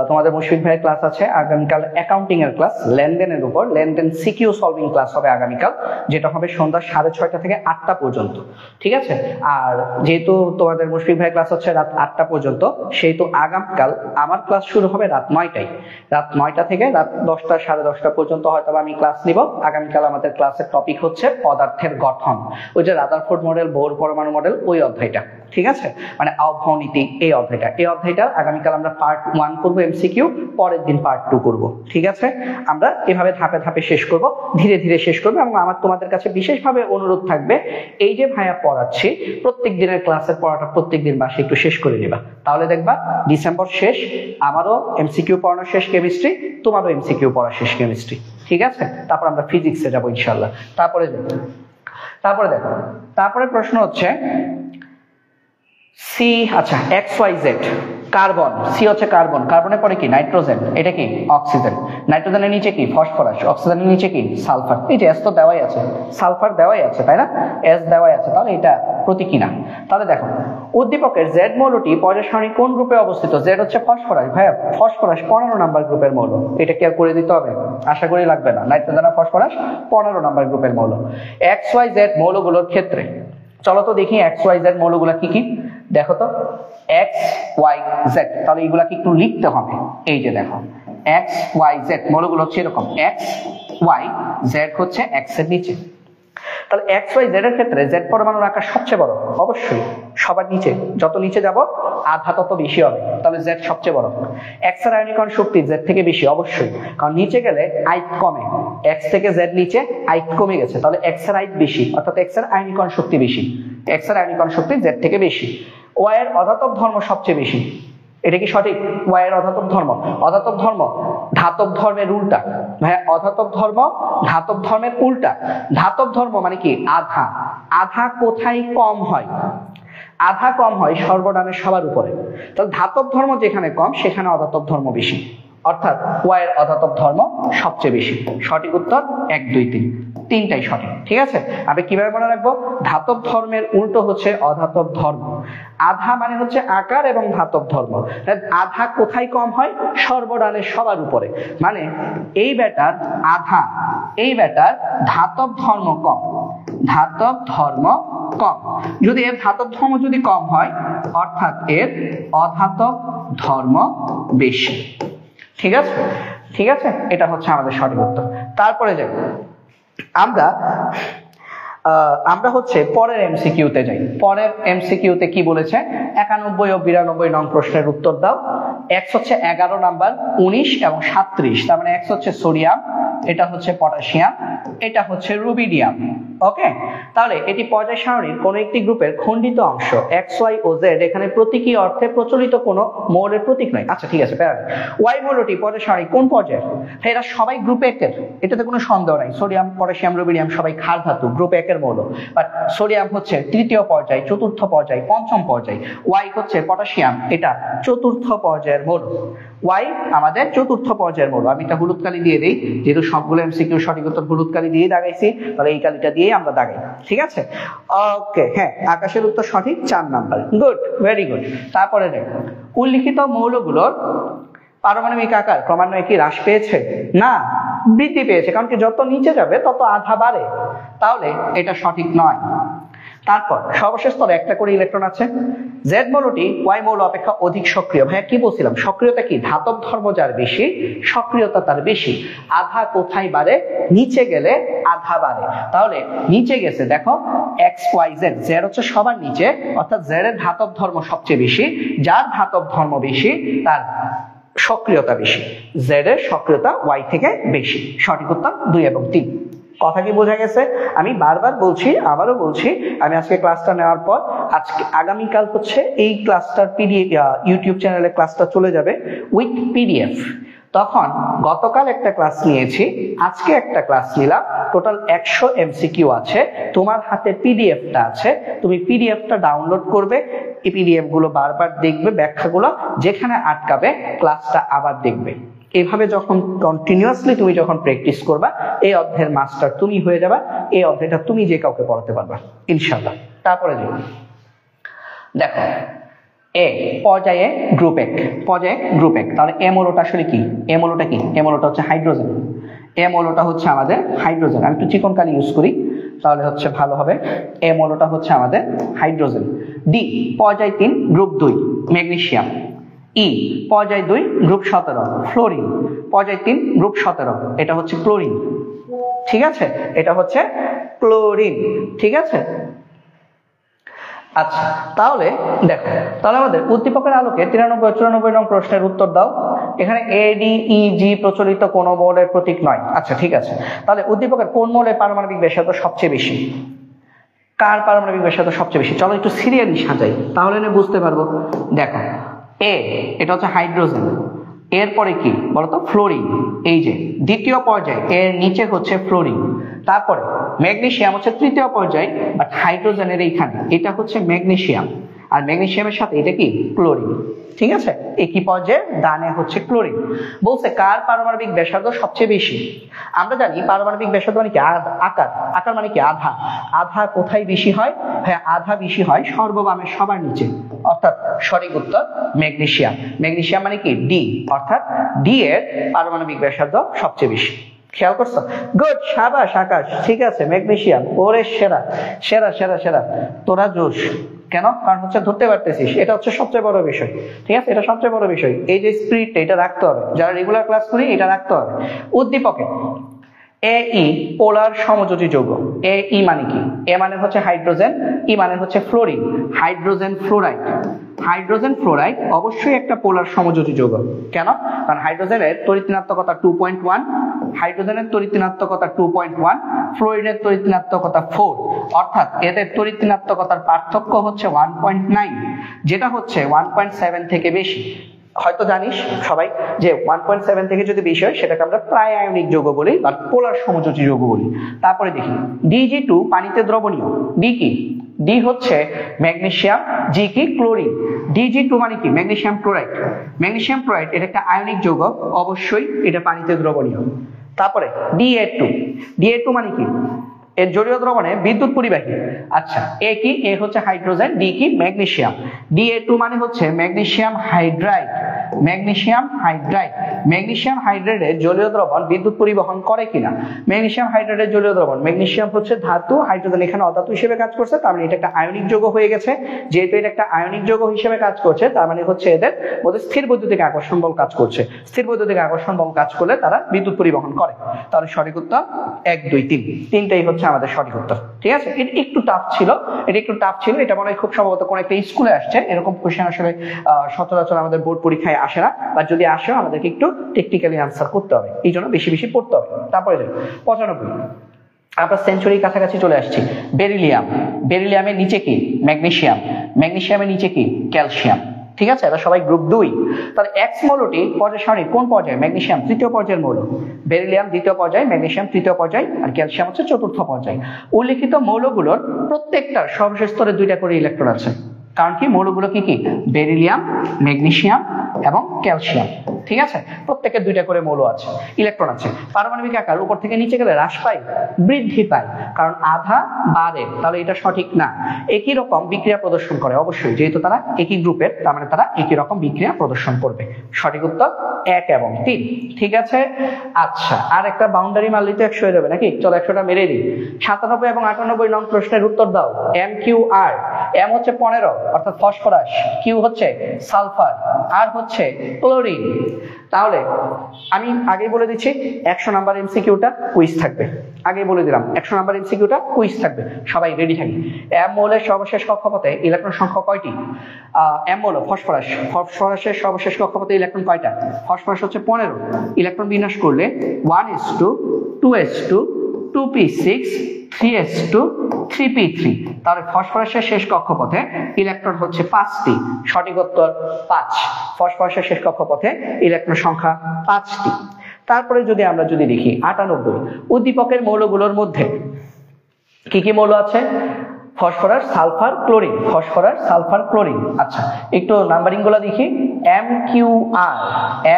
তোমাদের মুশফিক ভাইয়ের ক্লাস আছে আগামীকাল, অ্যাকাউন্টিং এর ক্লাস, লেনদেনের উপর, লেনদেন সিকিউ সলভিং ক্লাস হবে আগামীকাল, যেটা হবে সন্ধ্যা 6:30 থেকে 8টা পর্যন্ত। ঠিক আছে, আর যেহেতু তোমাদের মুশফিক ভাইয়ের ক্লাস হচ্ছে রাত 8টা পর্যন্ত, সেহেতু আগামীকাল আমার ক্লাস শুরু হবে রাত 9টায়। রাত 9টা থেকে রাত 10টা 10:30 পর্যন্ত হয়তো আমি ক্লাস নিব। আগামীকাল আমাদের ক্লাসের টপিক হচ্ছে পদার্থের গঠন, ওই যে রাদারফোর্ড মডেল, বোর পরমাণু মডেল, ওই অধ্যায়টা। ঠিক আছে, মানে আবহনীতি, এই অধ্যায়টা আগামীকাল আমরা পার্ট 1 করব এমসিকিউ, পরের দিন পার্ট 2 করব। ঠিক আছে, আমরা এভাবে ধাপে ধাপে শেষ করব, ধীরে ধীরে শেষ করব। এবং আমার তোমাদের কাছে বিশেষভাবে অনুরোধ থাকবে, এই যে ভাইয়া পড়াচ্ছি প্রত্যেক দিনের ক্লাসের পড়াটা প্রত্যেক দিন বাসে একটু শেষ করে নিবা, তাহলে দেখবা ডিসেম্বর শেষ আমারও এমসিকিউ পড়ানো শেষ কেমিস্ট্রি, তোমারও এমসিকিউ পড়া শেষ কেমিস্ট্রি। ঠিক আছে, তারপর আমরা ফিজিক্সে যাবো ইনশাল্লাহ। তারপরে দেখো, তারপরে প্রশ্ন হচ্ছে সি, আচ্ছা XYZ কার্বন, সি হচ্ছে কার্বন, কার্বনের পরে কি নাইট্রোজেন, এটা কি অক্সিজেন, নাইট্রোজেনের নিচে কি ফসফরাস, অক্সিজেনের নিচে কি সালফার। এই যে এস তো দেওয়াই আছে, সালফার দেওয়াই আছে, তাই না, এস দেওয়াই আছে, তাহলে এটা প্রতীক কিনা। তাহলে দেখো উদ্দীপকের জেড মৌলটি পর্যায় সারণী কোন গ্রুপে অবস্থিত, জেড হচ্ছে ফসফরাস, ভাইয়া ফসফরাস 15 নাম্বার গ্রুপের মৌল, এটা কি আর করে দিতে হবে, আশা করি লাগবে না। নাইট্রোজেন আর ফসফরাস 15 নাম্বার গ্রুপের মৌল। XYZ মৌলগুলোর ক্ষেত্রে চলো তো দেখি XYZ মৌলগুলো কি কি, দেখো তো XYZ, তাহলে এগুলাকে একটু লিখতে হবে। এই যে দেখো XYZ মৌলগুলো হচ্ছে এরকম, XYZ হচ্ছে X এর নিচে, তাহলে XYZ এর ক্ষেত্রে Z পরমাণুর আকার সবচেয়ে বড়, অবশ্যই সবার নিচে, যত নিচে যাব আধা তত বেশি হবে, তাহলে Z সবচেয়ে বড়। X এর আয়নীকরণ শক্তি Z থেকে বেশি, অবশ্যই, কারণ নিচে গেলে আয়ত কমে, X থেকে Z নিচে আয়ত কমে গেছে, তাহলে X এর আয়ত বেশি, অর্থাৎ X এর আয়নীকরণ শক্তি বেশি, X এর আয়নীকরণ শক্তি Z থেকে বেশি। Y এর অধাতব ধর্ম সবচেয়ে বেশি, এটা কি সঠিক? Y এর অধাতব ধর্ম, অধাতব ধর্ম ধাতব ধর্মের উল্টা, ভাইয়া অধাতব ধর্ম ধাতব ধর্মের উল্টা। ধাতব ধর্ম মানে কি আধা, আধা কোথায় কম হয়, আধা কম হয় সর্বনামের সবার উপরে, তাহলে ধাতব ধর্ম যেখানে কম সেখানে অধাতব ধর্ম বেশি, অর্থাৎ Y এর অধাতব ধর্ম সবচেয়ে বেশি। সঠিক উত্তর 1 2 3, তিনটাই সঠিক। ঠিক আছে, আমি কিভাবে মনে রাখবো, ধাতব ধর্মের উল্টো হচ্ছে অধাতব ধর্ম, আধা মানে হচ্ছে আকার এবং ধাতব ধর্ম, আধা কোথায় কম হয় সর্বনামের সবার উপরে, মানে এই ব্যাটার আধা, এই ব্যাটার ধাতব ধর্ম কম, ধাতব ধর্ম কম, যদি এর ধাতব ধর্ম যদি কম হয় অর্থাৎ এর অধাতব ধর্ম বেশি। ঠিক আছে, ঠিক আছে, এটা হচ্ছে আমাদের সঠিক উত্তর। তারপরে যাই আমরা হচ্ছে পরের এমসিকিউতে যাই। পরের এমসিকিউতে কি বলেছে, 91 ও 92 নং প্রশ্নের উত্তর দাও। X হচ্ছে 11 নাম্বার, 19 এবং 37, তার মানে X হচ্ছে সোডিয়াম, এটা হচ্ছে পটাশিয়াম, এটা হচ্ছে রুবিডিয়াম। ওকে, তাহলে এটি পর্যায় সারণীর কোন একটি গ্রুপের খণ্ডিত অংশ, X Y ও Z এখানে প্রতীকী অর্থে প্রচলিত কোন মৌলের প্রতীক নয়। আচ্ছা ঠিক আছে, Y মৌলটি পর্যায় সারণী কোন পর্যায়ে, এরা সবাই গ্রুপ 1 এর, এটাতে কোনো সন্দেহ নাই, সোডিয়াম পটাশিয়াম রুবিডিয়াম সবাই ক্ষার ধাতু, গ্রুপ 1 এর মৌল, বাট সোডিয়াম হচ্ছে তৃতীয় পর্যায়, চতুর্থ পর্যায়, পঞ্চম পর্যায়, Y হচ্ছে পটাশিয়াম, এটা চতুর্থ পর্যায়ের মৌল, Y আমাদের চতুর্থ পর্যায়ের মৌল। আমি এটা হলুদ কালি দিয়ে দিই, যেহেতু সবগুলো এমসিকিউ সঠিক উত্তর হলুদ কালি দিয়ে দাগাইছি, তাহলে এই কালিটা দিয়ে আমরা দাগাই। ঠিক আছে, ওকে, হ্যাঁ আকাশের উত্তর সঠিক, 4 নাম্বার, গুড, ভেরি গুড। তারপরে দেখো উল্লিখিত মৌলগুলোর পারমাণবিক আকার ক্রমান্বয়ে কি হ্রাস পেয়েছে, না বৃদ্ধি পেয়েছে, কারণ কি যত নিচে যাবে তত আধা বাড়ে, তাহলে এটা সঠিক নয়। তারপর সর্বশেষ স্তরে একটা করে ইলেকট্রন আছে, Z মৌলটি Y মৌল অপেক্ষা অধিক সক্রিয়। ভাইয়া কি বলছিলাম, সক্রিয়তা কি, ধাতব ধর্ম যার বেশি সক্রিয়তা তার বেশি, আধা কোথায় বাড়ে, নিচে গেলে আধা বাড়ে, তাহলে নিচে গেছে দেখো XYZ, Z হচ্ছে সবার নিচে, অর্থাৎ Z এর ধাতব ধর্ম সবচেয়ে বেশি, যার ধাতব ধর্ম বেশি তার সক্রিয়তা বেশি, Z এর সক্রিয়তা Y থেকে বেশি। সঠিক উত্তর 2 এবং 3। কথা কি বোঝা গেছে? আমি বারবার বলছি, আবারও বলছি, আমি আজকে ক্লাসটা নেওয়ার পর আজকে আগামীকাল হচ্ছে এই ক্লাসটার পিডিএফ ইউটিউব চ্যানেলে ক্লাসটা চলে যাবে উইথ পিডিএফ। তখন গতকাল একটা ক্লাস নিয়েছি, আজকে একটা ক্লাস নিলাম, টোটাল 100 এমসিকিউ আছে, তোমার হাতে পিডিএফটা আছে, তুমি পিডিএফটা ডাউনলোড করবে, এই পিডিএফ গুলো বারবার দেখবে, ব্যাখ্যাগুলো যেখানে আটকাবে ক্লাসটা আবার দেখবে, এভাবে যখন কন্টিনিউয়াসলি তুমি যখন প্র্যাকটিস করবা, এই অধ্যায়ের মাস্টার তুমি হয়ে যাবা, এই অধ্যায়টা তুমি যে কাউকে পড়াতে পারবা ইনশাআল্লাহ। তারপরে দেখো এ পর্যায়ে গ্রুপ এক, পর্যায়ে গ্রুপ এক। তাহলে এ মৌলটা আসলে কি? এ মৌলটা কি? এ মৌলটা হচ্ছে হাইড্রোজেন। এ মৌলটা হচ্ছে আমাদের হাইড্রোজেন। আমি একটু চিকন কালি ইউজ করি তাহলে হচ্ছে ভালো হবে। এ মৌলটা হচ্ছে আমাদের হাইড্রোজেন। ডি পর্যায় 3 গ্রুপ 2 ম্যাগনেসিয়াম। ই পর্যায় 2 গ্রুপ 17 ফ্লোরিন। পর্যায় 3 গ্রুপ 17 এটা হচ্ছে ক্লোরিন। ঠিক আছে, এটা হচ্ছে ক্লোরিন। ঠিক আছে, আচ্ছা তাহলে দেখো, তাহলে আমাদের উদ্দীপকের আলোকে 93-94 নং প্রশ্নের উত্তর দাও। এখানে এ ডি ই জি প্রচলিত কোন মৌলের প্রতীক নয়। আচ্ছা ঠিক আছে, তাহলে উদ্দীপকের কোন মৌলের পারমাণবিক ব্যাসার্ধ সবচেয়ে বেশি? কার পারমাণবিক ব্যাসার্ধ সবচেয়ে বেশি? চলো একটু সিরিয়ালি সাজাই তাহলে বুঝতে পারবো। দেখো এ এটা হচ্ছে হাইড্রোজেন, এরপরে কি বলতো? ফ্লোরিন। এই যে দ্বিতীয় পর্যায়ে এর নিচে হচ্ছে ফ্লোরিন। তারপরে ম্যাগনেসিয়াম হচ্ছে তৃতীয় পর্যায়ে, বাট হাইড্রোজেনের এইখানে এটা হচ্ছে ম্যাগনেসিয়াম, আর ম্যাগনেসিয়ামের সাথে এটা কি? ক্লোরিন। ঠিক আছে, একই পর্যায়ে ডানে হচ্ছে ক্লোরিন। বলছে কার পারমাণবিক ব্যাসার্ধ সবচেয়ে বেশি? আমরা জানি পারমাণবিক ব্যাসার্ধ মানে কি? আকার। আকার মানে কি? আধা। আধা কোথায় বেশি হয়? হ্যাঁ, আধা বেশি হয় সর্ববামের সবার নিচে, অর্থাৎ সঠিক উত্তর ম্যাগনেসিয়াম। ম্যাগনেসিয়াম মানে কি? ডি, অর্থাৎ ডি এর পারমাণবিক ব্যাসার্ধ সবচেয়ে বেশি। খেয়াল করছো? গুড, সাবাস আকাশ। ঠিক আছে, ম্যাগনেসিয়াম। ওরে সেরা সেরা সেরা সেরা, তোরা জোশ। কেন? কারণ হচ্ছে ধরতে পারতেছিস, এটা হচ্ছে সবচেয়ে বড় বিষয়। ঠিক আছে, এটা সবচেয়ে বড় বিষয়। এই যে স্পিরিটটা, এটা রাখতে হবে। যারা রেগুলার ক্লাস করি এটা রাখতে হবে। উদ্দীপকে এ ই পোলার সমযোজী যৌগ। এ ই মানে কি? এ মানে হচ্ছে হাইড্রোজেন, ই মানে হচ্ছে fluorine. Hydrogen fluoride. Hydrogen fluoride অবশ্যই একটা পোলার সমযোজী যৌগ। কেন? কারণ হাইড্রোজেনের তড়িৎ-ঋণাত্মকতা 2.1, হাইড্রোজেনের তড়িৎ-ঋণাত্মকতা 2.1, ফ্লোরিনের তড়িৎ-ঋণাত্মকতা 4, অর্থাৎ এদের তড়িৎ-ঋণাত্মকতার পার্থক্য হচ্ছে 1.9, যেটা হচ্ছে 1.7 থেকে বেশি। হয়তো জানিস সবাই যে 1.7 থেকে যদি বেশি হয় সেটাকে আমরা প্রায় আয়নিক যৌগ বলি বা পোলার সমযোজী যৌগ বলি। তারপরে দেখি Dg2 পানিতে দ্রবণীয়। ডি কি? ডি হচ্ছে ম্যাগনেসিয়াম, জি কি? ক্লোরিন। Dg2 মানে কি? Magnesium chloride. ম্যাগনেসিয়াম ক্লোরাইড এটা একটা আয়নিক যৌগ, অবশ্যই এটা পানিতে দ্রবণীয়। তারপরে Da2, Da2 মানে কি? এর জলীয় দ্রবণে বিদ্যুৎ পরিবাহী। আচ্ছা, এ কি? এ হচ্ছে হাইড্রোজেন, ডি কি? ম্যাগনেসিয়াম। Da2 মানে হচ্ছে magnesium hydride. Magnesium hydride. Magnesium হাইড্রাইডের জলীয় দ্রবণ বিদ্যুৎ পরিবহন করে কিনা? ম্যাগনেসিয়াম হাইড্রাইডের জলীয় দ্রবণ, ম্যাগনেসিয়াম হচ্ছে ধাতু, হাইড্রোজেন এখানে অধাতু হিসেবে কাজ করছে, তার মানে এটা একটা আয়নিক যৌগ হয়ে গেছে। যেহেতু এটা একটা আয়নিক যৌগ হিসেবে কাজ করছে, তার মানে হচ্ছে এদের মধ্যে স্থির বৈদ্যুতিক আকর্ষণ বল কাজ করছে। স্থির বৈদ্যুতিক আকর্ষণ বল কাজ করলে তারা বিদ্যুৎ পরিবহন করে। তাহলে সঠিক উত্তর 1, 2, 3, তিনটাই হচ্ছে আমাদের সঠিক উত্তর। ঠিক আছে, এটা একটু টাফ ছিল, এটা মনে হয় খুব সম্ভবত কোন একটা স্কুলে আসছে। এরকম কোশ্চেন আসলে সচরাচর আমাদের বোর্ড পরীক্ষায় আসে না, বা যদি আসেও আমাদেরকে একটু টেকনিক্যালি আনসার করতে হবে, এই জন্য বেশি বেশি পড়তে হবে। তারপরে 95, আমরা সেঞ্চুরির কাছাকাছি চলে আসছি। বেরিলিয়াম। বেরিলিয়ামের নিচে কি? ম্যাগনেসিয়াম। ম্যাগনেসিয়ামের নিচে কি? ক্যালসিয়াম। ঠিক আছে, এরা সবাই গ্রুপ 2। তাহলে এক্স মৌলটি পর্যায় সারণীর কোন পর্যায়ে? ম্যাগনেসিয়াম তৃতীয় পর্যায়ের মৌল, বেরিলিয়াম দ্বিতীয় পর্যায়ে, ম্যাগনেসিয়াম তৃতীয় পর্যায়ে, আর ক্যালসিয়াম হচ্ছে চতুর্থ পর্যায়ে। উল্লেখিত মৌলগুলোর প্রত্যেকটার সর্বশেষ স্তরে 2টা করে ইলেকট্রন আছে। কারণ কি? মৌলগুলো কি কি? বেরিলিয়াম, ম্যাগনেসিয়াম এবং ক্যালসিয়াম। ঠিক আছে, প্রত্যেকের 2টা করে মৌল আছে, ইলেকট্রন আছে। পারমাণবিক আকার উপর থেকে নিচে গেলে হ্রাস পায়, বৃদ্ধি পায়, কারণ আধা বাড়ে। তাহলে এটা সঠিক না। একই রকম বিক্রিয়া প্রদর্শন করে, অবশ্যই, যেহেতু তারা একই গ্রুপের, তার মানে তারা একই রকম বিক্রিয়া প্রদর্শন করবে। সঠিক উত্তর 1 এবং 3। ঠিক আছে, আচ্ছা আর একটা বাউন্ডারি মারলে তো 100 হয়ে যাবে নাকি? চলো 100টা মেরে দিই। 97 এবং 98 নং প্রশ্নের উত্তর দাও। M Q R. এম হচ্ছে 15, অর্থাৎ ফসফরাস, কিউ হচ্ছে সালফার, আর হচ্ছে ক্লোরিন। তাহলে আমি আগেই বলে দিচ্ছি 100 নাম্বার এমসিকিউটা কুইজ থাকবে। আগেই বলে দিলাম 100 নাম্বার এমসিকিউটা কুইজ থাকবে, সবাই রেডি থাকি। এম মৌলের সর্বশেষ কক্ষপথে ইলেকট্রন সংখ্যা কয়টি? এম মৌল ফসফরাস, ফসফরাসের সর্বশেষ কক্ষপথে ইলেকট্রন কয়টা? ফসফরাস হচ্ছে 15। ইলেকট্রন বিন্যাস করলে 1s2 2s2 2p6 3s2 3p3। তাহলে ফসফরাসের শেষ কক্ষপথে ইলেকট্রন হচ্ছে 5টি। সঠিক উত্তর 5। ফসফরাসের শেষ কক্ষপথে ইলেকট্রন সংখ্যা 5টি। তারপরে যদি আমরা দেখি 98, উদ্দীপকের মৌলগুলোর মধ্যে কি কি মৌল আছে? Phosphorus, sulphur, chlorine. Phosphorus, sulphur, chlorine. আচ্ছা, একটু নাম্বারিং গুলো দেখি।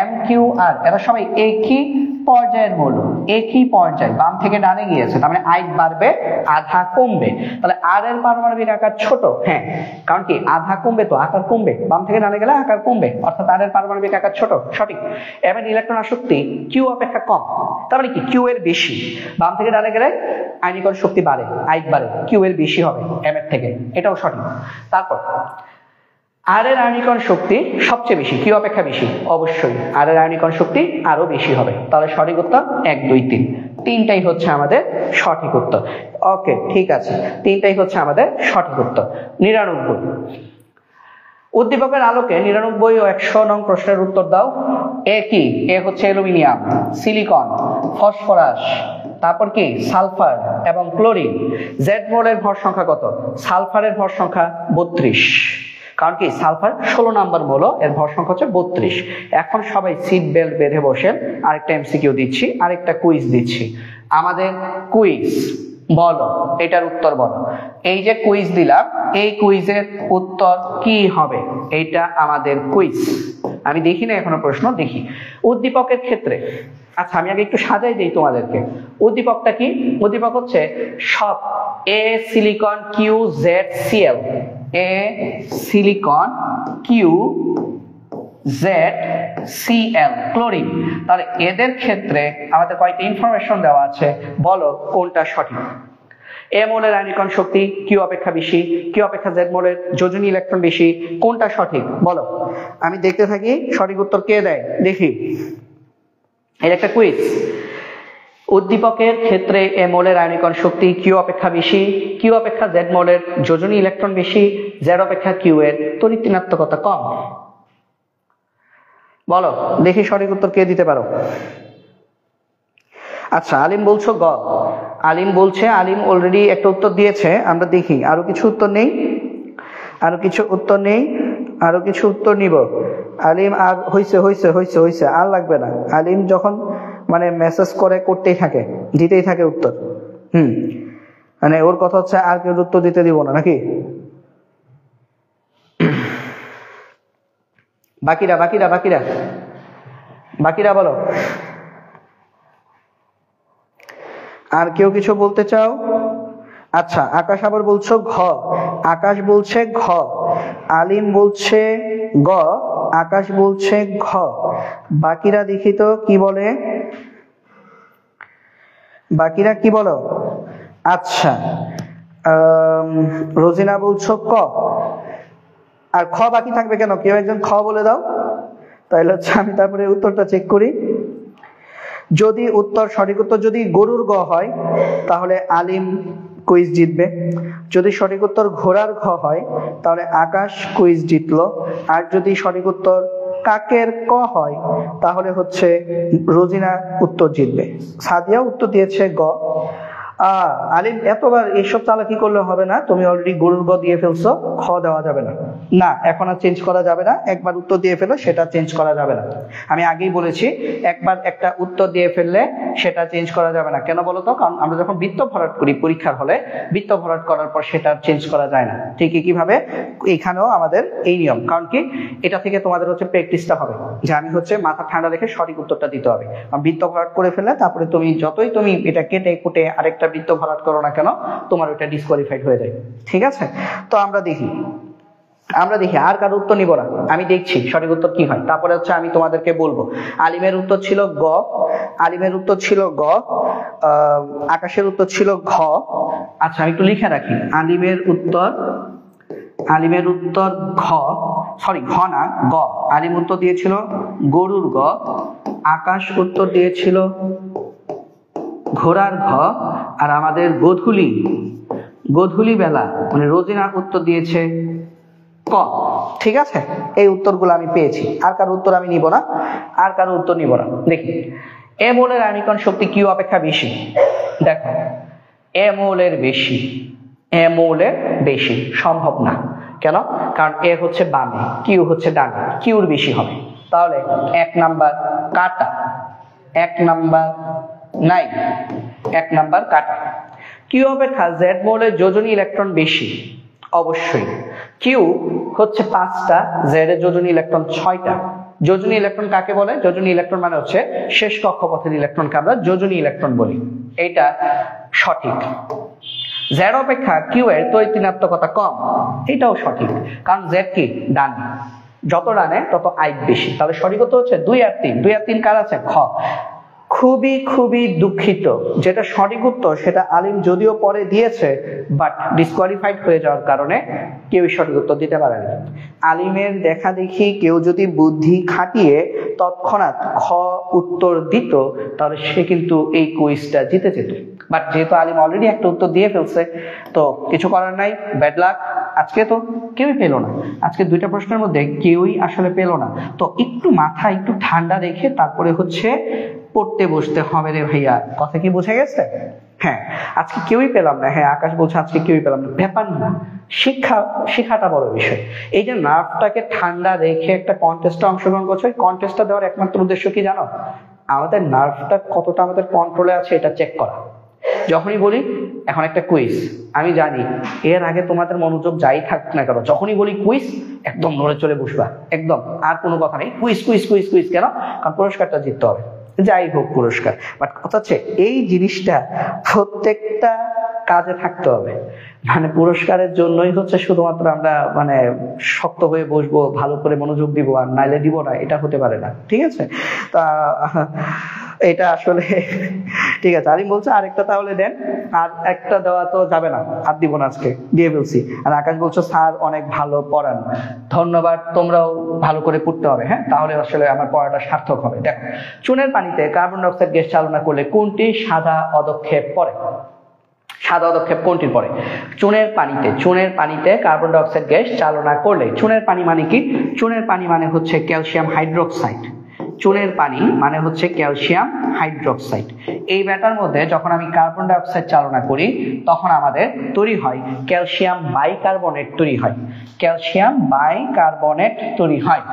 MQR এরা সবাই একই পর্যায়ের মৌল, একই পর্যায়, বাম থেকে ডানে গিয়েছে, তার মানে আয়ন বাড়বে আধা কমবে। তাহলে আর এর পারমাণবিক আকার ছোট, হ্যাঁ, কারণ কি আধা কমবে তো আকার কমবে, বাম থেকে ডানে গেলে আকার কমবে, অর্থাৎ আর এর পারমাণবিক আকার ছোট, সঠিক। এম এর ইলেকট্রন আসক্তি কিউ অপেক্ষা কম, তার মানে কি কিউ এর বেশি, বাম থেকে ডানে গেলে আয়নীকরণ শক্তি বাড়ে, আয়ন বাড়ে, কিউ এর বেশি হবে এম এর থেকে, এটাও সঠিক। তারপর আর এর আয়নীকরণ শক্তি সবচেয়ে বেশি, কিউ অপেক্ষা বেশি, অবশ্যই আর এর আয়নীকরণ শক্তি আরো বেশি হবে। তাহলে সঠিক উত্তর 1 2 3, তিনটাই হচ্ছে আমাদের সঠিক উত্তর। ওকে, ঠিক আছে, তিনটাই হচ্ছে আমাদের সঠিক উত্তর। 99, উদ্দীপকের আলোকে 99 ও 100 নং প্রশ্নের উত্তর দাও। এ কি? এ হচ্ছে অ্যালুমিনিয়াম, সিলিকন, ফসফরাস, তারপর কি সালফার এবং ক্লোরিন। জেড মৌলের ভর সংখ্যা কত? সালফারের ভর সংখ্যা 32, কারণ কি সালফার 16 নাম্বার মৌল, এর ভর সংখ্যা হচ্ছে 32। এখন সবাই সিট বেল্ট বেঁধে বসেন, আরেকটা এমসিকিউ দিচ্ছি, আরেকটা কুইজ দিচ্ছি। আমাদের কুইজ, বলো এটার উত্তর বলো। এই যে কুইজ দিলাম, এই কুইজের উত্তর কি হবে? এইটা আমাদের কুইজ। আমি দেখি না এখনো প্রশ্ন, দেখি। উদ্দীপকের ক্ষেত্রে, আচ্ছা আমি আগে একটু সাজাই দিই তোমাদেরকে। উদ্দীপকটা কি? উদ্দীপক হচ্ছে সব A silicon Q Z CL, A silicon Q Z CL chlorine. তাহলে এদের ক্ষেত্রে আমাদের কয়েকটা ইনফরমেশন দেওয়া আছে, বলো কোনটা সঠিক। এ মৌলের আয়নীকরণ শক্তি কিউ অপেক্ষা বেশি, কিউ অপেক্ষা জেড মৌলের যোজনী ইলেকট্রন বেশি, কোনটা সঠিক বলো। আমি দেখতে থাকি সঠিক উত্তর কে দেয়, দেখি। এর একটা কুইজ। উদ্দীপকের ক্ষেত্রে এ মৌলের আয়নীকরণ শক্তি কিউ অপেক্ষা বেশি, কিউ অপেক্ষা জেড মৌলের যোজনী ইলেকট্রন বেশি, জেড অপেক্ষা কিউ এর তড়িৎ ঋণাত্মকতা কম। বলো দেখি সঠিক উত্তর কে দিতে পারো। আচ্ছা আলিম বলছো গ, আলিম বলছে, আলিম অলরেডি একটা উত্তর দিয়েছে, আমরা দেখি আরো কিছু উত্তর নেই, আরো কিছু উত্তর নেই, আরো কিছু উত্তর নিব। আলিম আর হইছে হইছে হইছে হইছে, আর লাগবে না। আলিম যখন মানে মেসেজ করে করতেই থাকে, দিতেই থাকে উত্তর। মানে ওর কথা হচ্ছে আর কেউ উত্তর দিতে দিব না নাকি। বাকিরা বাকিরা বাকিরা বাকিরা বলো, আর কেউ কিছু বলতে চাও? আচ্ছা আকাশ আবার বলছো ঘ, আকাশ বলছে ঘ, আলিম বলছে গ, আকাশ বলছে ঘ। বাকিরা দেখি তো কি বলে, বাকিরা কি বলো। আচ্ছা রোজিনা বলছো ক, আর খ বাকি থাকবে কেন? কেউ একজন খ বলে দাও, তাহলে হচ্ছে আমি তারপরে উত্তরটা চেক করি। যদি উত্তর সঠিক উত্তর যদি গরুর গ হয় তাহলে আলিম কুইজ জিতবে, যদি সঠিক উত্তর ঘোড়ার ঘ হয় তাহলে আকাশ কুইজ জিতলো, আর যদি সঠিক উত্তর কাকের ক হয় তাহলে হচ্ছে রোজিনা উত্তর জিতবে। সাদিয়া উত্তর দিয়েছে গ। আলিম এতবার এইসব চালাকি করলে হবে না, তুমি অলরেডি গরুর গ দিয়ে ফেলছো, খ দেওয়া যাবে না, না এখন আর চেঞ্জ করা যাবে না। একবার উত্তর দিয়ে ফেলো সেটা চেঞ্জ করা যাবে না, আমি আগেই বলেছি একবার একটা উত্তর দিয়ে ফেললে সেটা চেঞ্জ করা যাবে না। কেন বলো তো? কারণ আমরা যখন বৃত্ত ভরাট করি পরীক্ষার হলে, বৃত্ত ভরাট করার পর সেটা চেঞ্জ করা যায় না। ঠিক কিভাবে এখানেও আমাদের এই নিয়ম, কারণ কি এটা থেকে তোমাদের হচ্ছে প্র্যাকটিসটা হবে যে আমি হচ্ছে মাথা ঠান্ডা রেখে সঠিক উত্তরটা দিতে হবে। বৃত্ত ভরাট করে ফেললে তারপরে তুমি যতই তুমি এটা কেটে কুটে আরেকটা বৃত্ত ভরাট করো না কেন, তোমার ওটা ডিসকোয়ালিফাইড হয়ে যায়। ঠিক আছে, তো আমরা দেখি আর কার উত্তর নিব না, আমি দেখছি সঠিক উত্তর কি হয়, তারপরে হচ্ছে আমি তোমাদেরকে বলবো। আলিমের উত্তর ছিল গ, আলিমের উত্তর ছিল গ, আকাশের উত্তর ছিল ঘ। আচ্ছা আমি একটু লিখে রাখি, আলিমের উত্তর ঘ, সরি ঘ না গ। আলিম উত্তর দিয়েছিল গরুর গ, আকাশ উত্তর দিয়েছিল ঘোড়ার ঘ, আর আমাদের গোধূলি বেলা মানে রোজিনা উত্তর দিয়েছে ক। ঠিক আছে, এই উত্তরগুলো আমি পেয়েছি, আর কারো উত্তর আমি নিব না, আর কারো উত্তর নিব না। দেখি এ মৌলের আয়নীকরণ শক্তি কিউ অপেক্ষা বেশি। দেখো এ মৌলের বেশি সম্ভব না, কেন? কারণ এ হচ্ছে বামে, কিউ হচ্ছে ডানে, কিউর বেশি হবে। তাহলে 1 নাম্বার কাটা, 1 নাম্বার নাই, 1 নাম্বার কাটা। কিউ অপেক্ষা জেড মৌলের যোজনী ইলেকট্রন বেশি, অবশ্যই। কিউ হচ্ছে 5টা, জেড এর যোজনী ইলেকট্রন 6টা। যোজনী ইলেকট্রন কাকে বলে? যোজনী ইলেকট্রন মানে হচ্ছে শেষ কক্ষপথের ইলেকট্রনকে আমরা যোজনী ইলেকট্রন বলি। এটা সঠিক। জেড অপেক্ষা কিউ এর তড়িৎ ঋণাত্মকতা কম, এটাও সঠিক, কারণ জেড কি ডানে, যত ডানে তত আই বেশি। তাহলে সঠিক উত্তর হচ্ছে 2 আর 3। 2 আর 3 কার আছে? খ। খুবই খুবই দুঃখিত, যেটা সঠিক উত্তর সেটা আলিম যদিও পরে দিয়েছে, বাট ডিসকোয়ালিফাইড হয়ে যাওয়ার কারণে কেউ সঠিক উত্তর দিতে পারেনি। আলিমের দেখা দেখি কেউ যদি বুদ্ধি খাটিয়ে তৎক্ষণাৎ খ উত্তর দিত, তাহলে সে কিন্তু এই কুইজটা জিতে যেত। বাট যেহেতু আলিম অলরেডি একটা উত্তর দিয়ে ফেলছে, তো কিছু করার নাই, ব্যাড লাক। আজকে তো কেউই পেল না, আজকে 2টা প্রশ্নের মধ্যে কেউই আসলে পেল না। তো একটু মাথা একটু ঠান্ডা রেখে তারপরে হচ্ছে পড়তে বসতে হবে রে ভাইয়া। কথা কি বুঝে গেছে? হ্যাঁ, আজকে কেউই পেলাম না। হ্যাঁ, আকাশ বলছে আজকে কেউই পেলাম না, ব্যাপার না, শিক্ষাটা বড় বিষয়। এই যে নার্ভটাকে ঠান্ডা রেখে একটা কন্টেস্টে অংশগ্রহণ করছো, কন্টেস্টটা দেওয়ার একমাত্র উদ্দেশ্য কি জানো? আমাদের নার্ভটা কতটা আমাদের কন্ট্রোলে আছে এটা চেক করা। যখনই বলি এখন একটা কুইজ, আমি জানি এর আগে তোমাদের মনোযোগ যাই থাক না কেন, যখনই বলি কুইজ একদম নড়ে চলে বসবা, একদম আর কোনো কথা নেই, কুইজ কুইজ কুইজ কুইজ। কেন? কারণ পুরস্কারটা জিততে হবে, যাই হোক পুরস্কার। বাট কথা হচ্ছে এই জিনিসটা প্রত্যেকটা কাজে থাকতে হবে। মানে পুরস্কারের জন্যই হচ্ছে শুধুমাত্র আমরা মানে শক্ত হয়ে বসবো, ভালো করে মনোযোগ দিব আর নাইলে দিব না, এটা হতে পারে না। ঠিক আছে? তা এটা আসলে ঠিক আছে। আলিম বলছে আরেকটা তাহলে দেন। আর একটা দেওয়া তো যাবে না, আর দিব না, আজকে দিয়ে ফেলছি। আর আকাশ বলছে স্যার অনেক ভালো পড়ান, ধন্যবাদ, তোমরাও ভালো করে পড়তে হবে। হ্যাঁ, তাহলে আসলে আমার পড়াটা সার্থক হবে। দেখো, চুনের পানিতে কার্বন ডাই অক্সাইড গ্যাস চালনা করলে কোনটি সাদা অদক্ষেপ পড়ে? সাদা অদক্ষেপ কোনটির পরে? চুনের পানিতে কার্বন ডাই অক্সাইড গ্যাস চালনা করলে, চুনের পানি মানে কি? চুনের পানি মানে হচ্ছে ক্যালসিয়াম হাইড্রোক্সাইড। চুনের পানি মানে হচ্ছে ক্যালসিয়াম হাইড্রোক্সাইড। এই ব্যাটার মধ্যে যখন আমি কার্বন ডাই অক্সাইড চালনা করি, তখন আমাদের তৈরি হয় ক্যালসিয়াম বাইকার্বনেট তৈরি হয়। ক্যালসিয়াম বাইকার্বনেট তৈরি হয়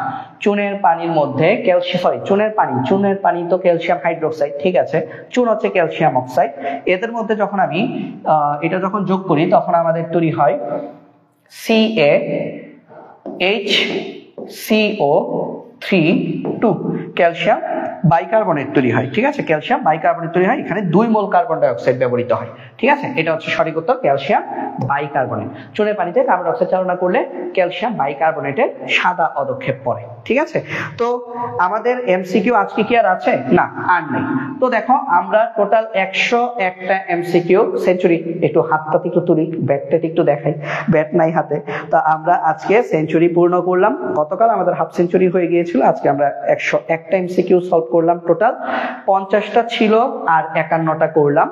চুনের পানির মধ্যে। চুনের পানি তো ক্যালসিয়াম হাইড্রোক্সাইড, ঠিক আছে, চুন হচ্ছে ক্যালসিয়াম অক্সাইড। এদের মধ্যে যখন আমি এটা যখন যোগ করি, তখন আমাদের তৈরি হয় CaHCO3 ক্যালসিয়াম বাইকার্বনেট তৈরি হয়। ঠিক আছে, ক্যালসিয়াম বাইকার্বনেট তৈরি হয়, এখানে 2 মোল কার্বন ডাই অক্সাইড ব্যবহৃত হয়। ঠিক আছে, এটা হচ্ছে সঠিক উত্তর, ক্যালসিয়াম বাইকার্বনেট। চুনের পানিতে কার্বন ডাই অক্সাইড চালনা করলে ক্যালসিয়াম বাইকার্বনেটের সাদা অদক্ষেপ পড়ে। ঠিক আছে, তো আমাদের এমসিকিউ আজকে কি আর আছে? না, আর নেই। তো দেখো, আমরা টোটাল 101টা এমসিকিউ সেঞ্চুরি, একটু হাতটা একটু তুলি, ব্যাটটা একটু দেখাই, ব্যাট নাই হাতে। তা আমরা আজকে সেঞ্চুরি পূর্ণ করলাম। গতকাল আমাদের হাফ সেঞ্চুরি হয়ে গিয়েছিল, আজকে আমরা 101টা এমসিকিউ সলভ করলাম। টোটাল 50টা ছিল আর 51টা করলাম।